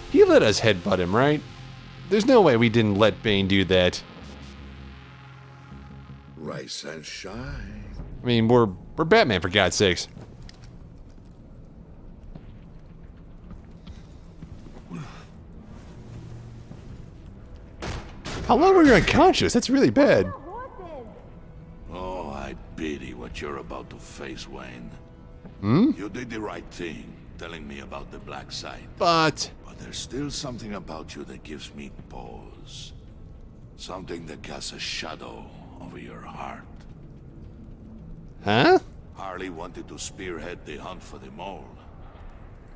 He let us headbutt him, right? There's no way we didn't let Bane do that. Rise and shine. I mean, we're Batman, for God's sakes. How long were you unconscious? That's really bad. Oh, I pity what you're about to face, Wayne. Hmm? You did the right thing, telling me about the black site. But there's still something about you that gives me pause. Something that casts a shadow over your heart. Huh? Harley wanted to spearhead the hunt for the mole.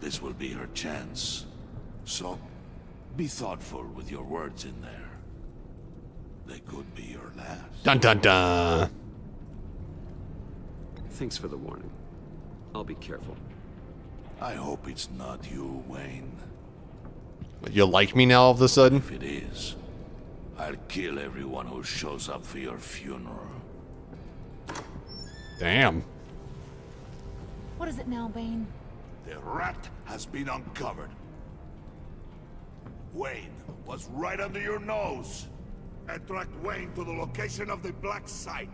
This will be her chance. So, be thoughtful with your words in there. They could be your last. Dun dun dun. Thanks for the warning. I'll be careful. I hope it's not you, Wayne. You like me now all of a sudden? If it is, I'll kill everyone who shows up for your funeral. Damn. What is it now, Bane? The rat has been uncovered. Wayne was right under your nose. And tracked Wayne to the location of the black site.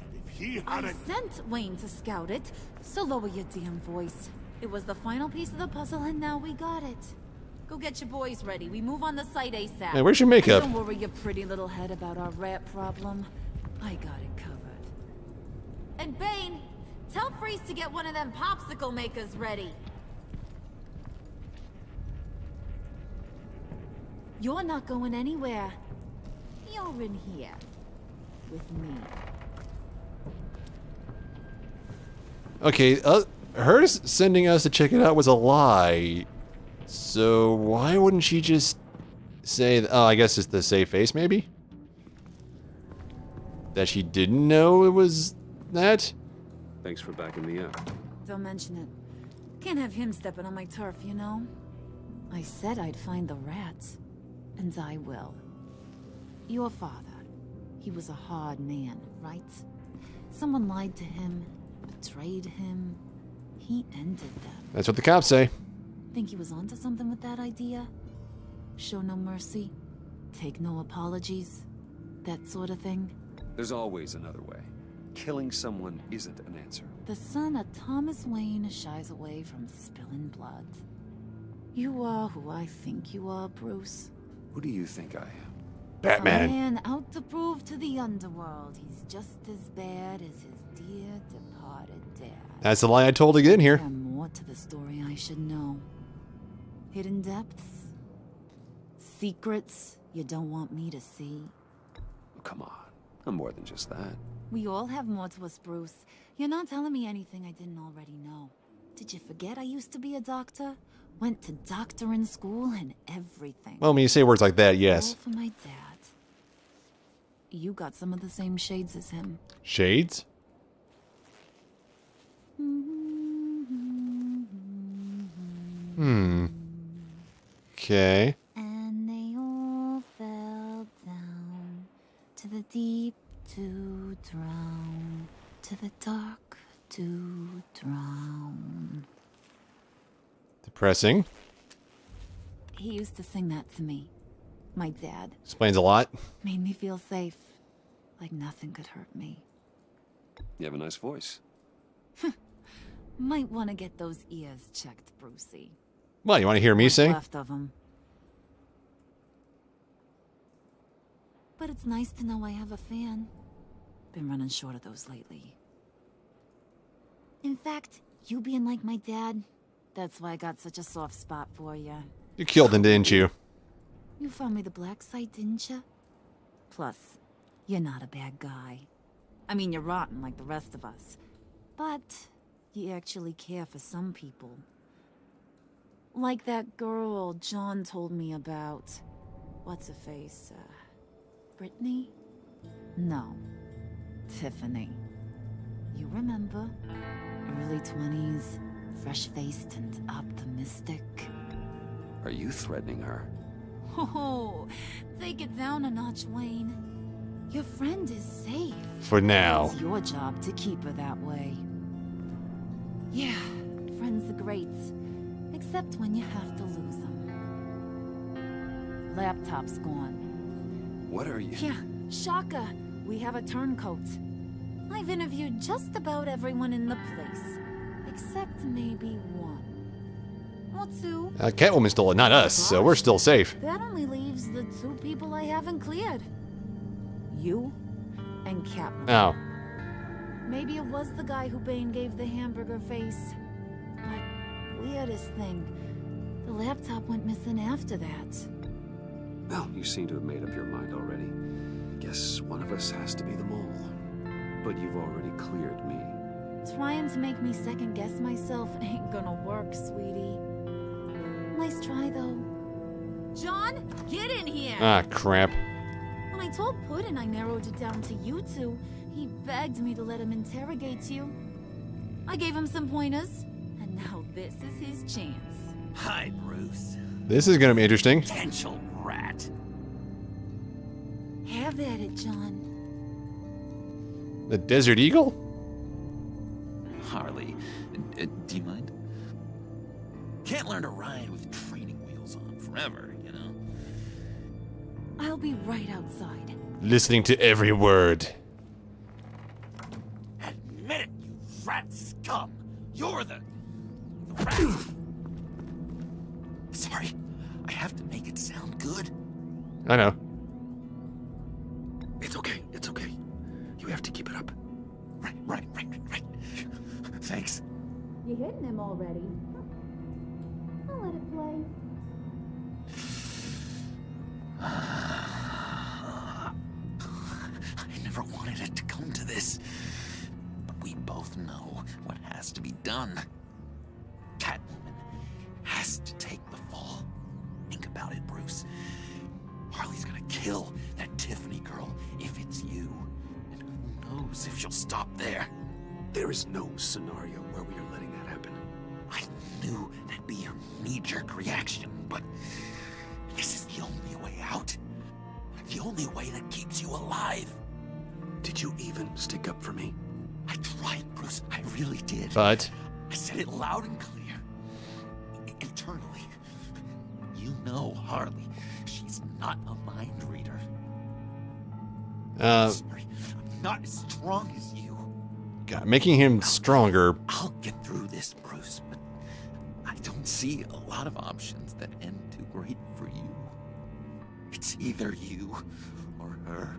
And if he I hadn't... sent Wayne to scout it, so lower your damn voice. It was the final piece of the puzzle, and now we got it. Go get your boys ready. We move on the site ASAP. Hey, where's your makeup? Don't worry your pretty little head about our rat problem. I got it covered. And Bane, tell Freeze to get one of them popsicle makers ready. You're not going anywhere. You're in here. With me. Okay, her sending us to check it out was a lie. So why wouldn't she just say, oh, I guess it's the save face, maybe? That she didn't know it was that? Thanks for backing me up. Don't mention it. Can't have him stepping on my turf, you know? I said I'd find the rats. And I will. Your father, he was a hard man, right? Someone lied to him, betrayed him. He ended them. That's what the cops say. Think he was onto something with that idea? Show no mercy, take no apologies, that sort of thing? There's always another way. Killing someone isn't an answer. The son of Thomas Wayne shies away from spilling blood. You are who I think you are, Bruce. Who do you think I am? Batman. A man out to prove to the underworld he's just as bad as his dear departed dad. That's the lie I told again here. There's more to the story I should know. Hidden depths? Secrets you don't want me to see? Oh, come on. I'm more than just that. We all have more to us, Bruce. You're not telling me anything I didn't already know. Did you forget I used to be a doctor? Went to doctoring school and everything. Well, when you say words like that, yes. All for my dad. You got some of the same shades as him. Shades? Okay. And they all fell down to the deep to drown, to the dark to drown. Depressing. He used to sing that to me. My dad. Explains a lot. Made me feel safe. Like nothing could hurt me. You have a nice voice. Might want to get those ears checked, Brucey. Well, you want to hear me What's sing? left of 'em. But it's nice to know I have a fan. Been running short of those lately. In fact, you being like my dad, that's why I got such a soft spot for you. You killed him, didn't you? You found me the black site, didn't you? Plus, you're not a bad guy. I mean, you're rotten like the rest of us. But you actually care for some people. Like that girl John told me about. What's her face? Brittany? No. Tiffany. You remember? Early 20s, fresh-faced and optimistic. Are you threatening her? Oh, take it down a notch, Wayne. Your friend is safe. For now. It's your job to keep her that way. Yeah, friends are great. Except when you have to lose them. Laptop's gone. What are you? Yeah, shocker. We have a turncoat. I've interviewed just about everyone in the place. Except maybe one. Or two. Catwoman stole it, not us, so we're still safe. That only leaves the two people I haven't cleared. You and Catwoman. Oh. Maybe it was the guy who Bane gave the hamburger face. But weirdest thing, the laptop went missing after that. Well, you seem to have made up your mind already. I guess one of us has to be the mole. But you've already cleared me. Trying to make me second guess myself ain't gonna work, sweetie. Nice try, though. John, get in here! Ah, crap. When I told Puddin' I narrowed it down to you two, he begged me to let him interrogate you. I gave him some pointers, and now this is his chance. Hi, Bruce. This is gonna be interesting. Potential rat. Have at it, John. The Desert Eagle? Harley, do you mind? Can't learn to ride with training wheels on forever, you know? I'll be right outside. Listening to every word. Admit it, you rat scum! You're the rat! Sorry, I have to make it sound good. I know. It's okay, it's okay. You have to keep it up. Right. Thanks. You hitting him already? I'll let it play. I never wanted it to come to this. But we both know what has to be done. Catwoman has to take the fall. Think about it, Bruce. Harley's gonna kill that Tiffany girl if it's you. And who knows if she'll stop there. There is no scenario where we are letting that happen. I knew that'd be your knee-jerk reaction, but this is the only way out. The only way that keeps you alive. Did you even stick up for me? I tried, Bruce. I really did. But I said it loud and clear. Internally. You know Harley. She's not a mind reader. Sorry, I'm not as strong as you. God, making him stronger. I'll get through this, Bruce, but I don't see a lot of options that end too great for you. It's either you or her.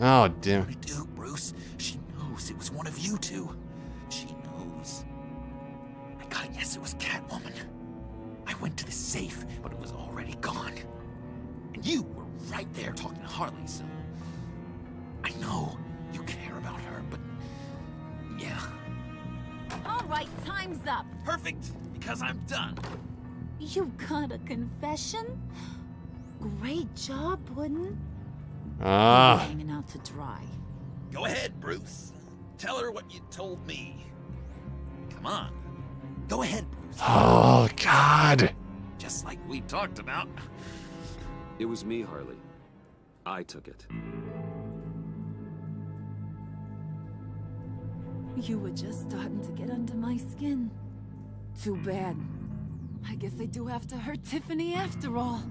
Oh, damn. What do I do, Bruce? She knows it was one of you two. She knows. I gotta guess it was Catwoman. I went to the safe, but it was already gone. And you were right there talking to Harley, so I know you care about her, but yeah. All right, time's up. Perfect, because I'm done. You got a confession? Great job, Puddin'. Ah. Hanging out to dry. Go ahead, Bruce. Tell her what you told me. Come on. Go ahead, Bruce. Oh, God. Just like we talked about. It was me, Harley. I took it. You were just starting to get under my skin. Too bad. I guess I do have to hurt Tiffany after all.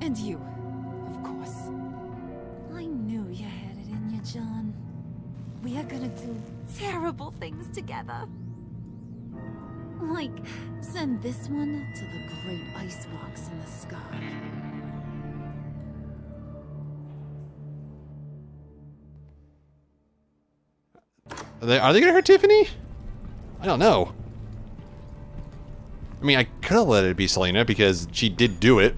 And you, of course. I knew you had it in you, John. We are gonna do terrible things together. Like, send this one to the great icebox in the sky. Are they gonna hurt Tiffany? I don't know. I mean, I could have let it be Selena because she did do it.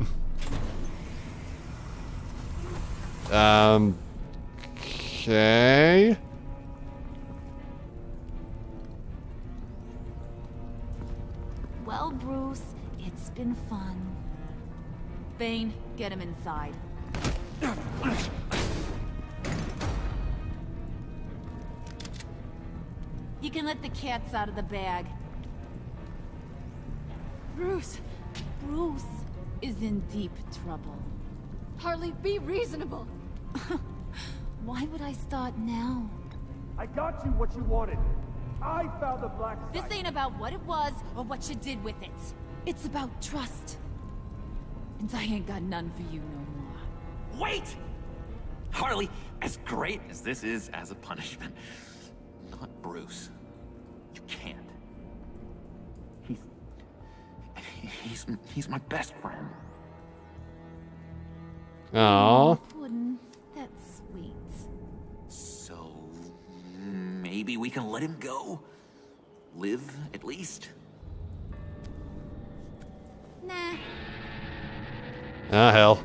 Okay. Well, Bruce, it's been fun. Bane, get him inside. You can let the cats out of the bag. Bruce! Bruce is in deep trouble. Harley, be reasonable! Why would I start now? I got you what you wanted. I found the black This ain't about what it was or what you did with it. It's about trust. And I ain't got none for you no more. Wait! Harley, as great as this is as a punishment, not Bruce. You can't. He's my best friend. Aww. Wouldn't. That's sweet. So maybe we can let him go? Live, at least? Nah. Ah, hell.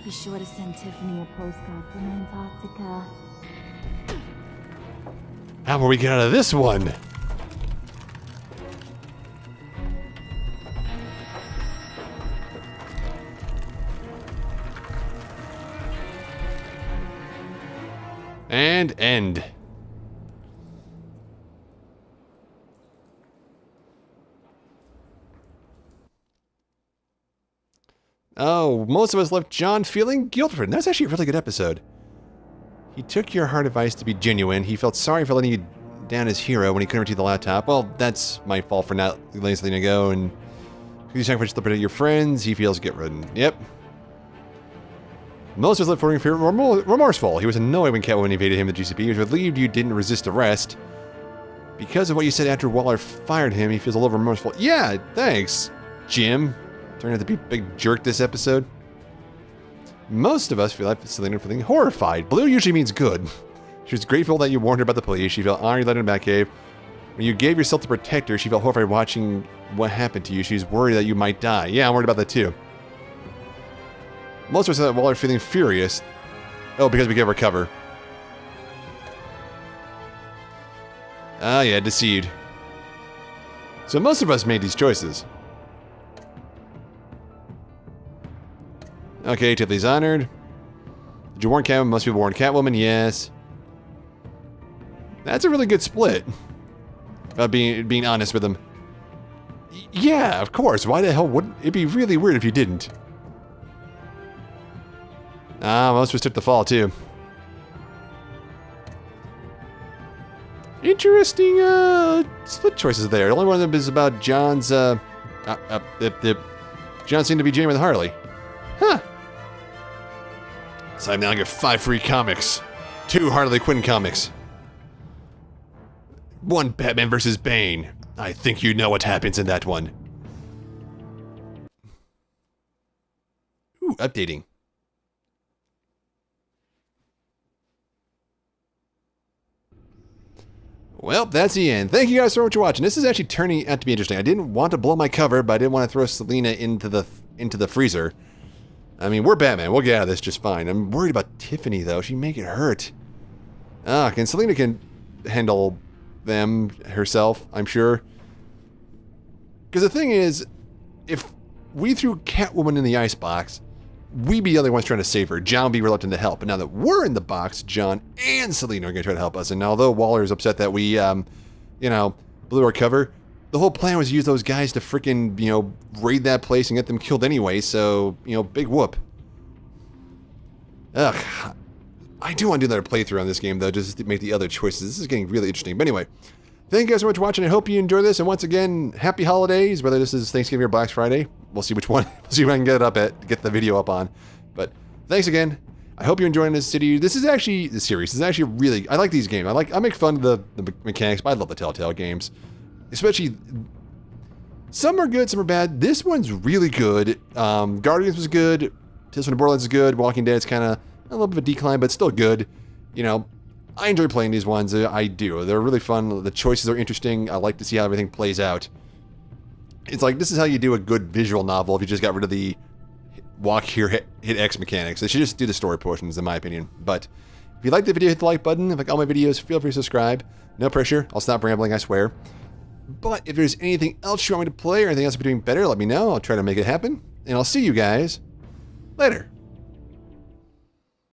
Be sure to send Tiffany a postcard from Antarctica. How will we get out of this one? And end. Oh, most of us left John feeling guilt-ridden. That's actually a really good episode. He took your hard advice to be genuine. He felt sorry for letting you down as hero when he couldn't retrieve the laptop. Well, that's my fault for not letting Selena go, and you sacrificed the liberty of your friends. He feels guilt-ridden. Yep. Most of us left feeling remorseful. He was annoyed when Catwoman evaded him at GCP. He was relieved you didn't resist arrest. Because of what you said after Waller fired him, he feels a little remorseful. Yeah, thanks, Jim. Turned out to be a big jerk this episode. Most of us feel like Selena feeling horrified. Blue usually means good. She was grateful that you warned her about the police. She felt honored you let her in the Batcave. When you gave yourself to protect her, she felt horrified watching what happened to you. She's worried that you might die. Yeah, I'm worried about that too. Most of us said that Waller feeling furious. Oh, because we gave her cover. Ah, yeah, deceived. So most of us made these choices. Okay, Tiffany's honored. Did you warn Catwoman? Most people warned Catwoman, yes. That's a really good split. About being honest with them. Yeah, of course. Why the hell wouldn't it be really weird if you didn't? Ah, most of us took the fall too. Interesting split choices there. The only one of them is about John's John seemed to be jamming with Harley. Huh. So I'm now get 5 free comics. 2 Harley Quinn comics. 1 Batman vs. Bane. I think you know what happens in that one. Ooh, updating. Well, that's the end. Thank you guys so much for watching. This is actually turning out to be interesting. I didn't want to blow my cover, but I didn't want to throw Selena into the freezer. I mean, we're Batman. We'll get out of this just fine. I'm worried about Tiffany, though. She may get hurt. Selena can handle them herself, I'm sure. Because the thing is, if we threw Catwoman in the icebox, we'd be the other ones trying to save her. John would be reluctant to help. But now that we're in the box, John and Selena are going to try to help us. And although Waller is upset that we, blew our cover, the whole plan was to use those guys to freaking, raid that place and get them killed anyway. So, big whoop. Ugh. I do want to do another playthrough on this game, though, just to make the other choices. This is getting really interesting. But anyway, thank you guys so much for watching. I hope you enjoy this. And once again, happy holidays, whether this is Thanksgiving or Black Friday. We'll see which one. We'll see if I can get the video up on. But thanks again. I hope you're enjoying this series. This is actually the series. This is actually really. I like these games. I make fun of the mechanics, but I love the Telltale games. Especially, some are good, some are bad. This one's really good. Guardians was good. Tales from the Borderlands is good. Walking Dead is kind of a little bit of a decline, but still good. I enjoy playing these ones. I do. They're really fun. The choices are interesting. I like to see how everything plays out. It's like, this is how you do a good visual novel if you just got rid of the walk here, hit X mechanics. They should just do the story portions, in my opinion. But if you like the video, hit the like button. If you like all my videos, feel free to subscribe. No pressure. I'll stop rambling, I swear. But if there's anything else you want me to play or anything else I'm doing better, let me know. I'll try to make it happen. And I'll see you guys later.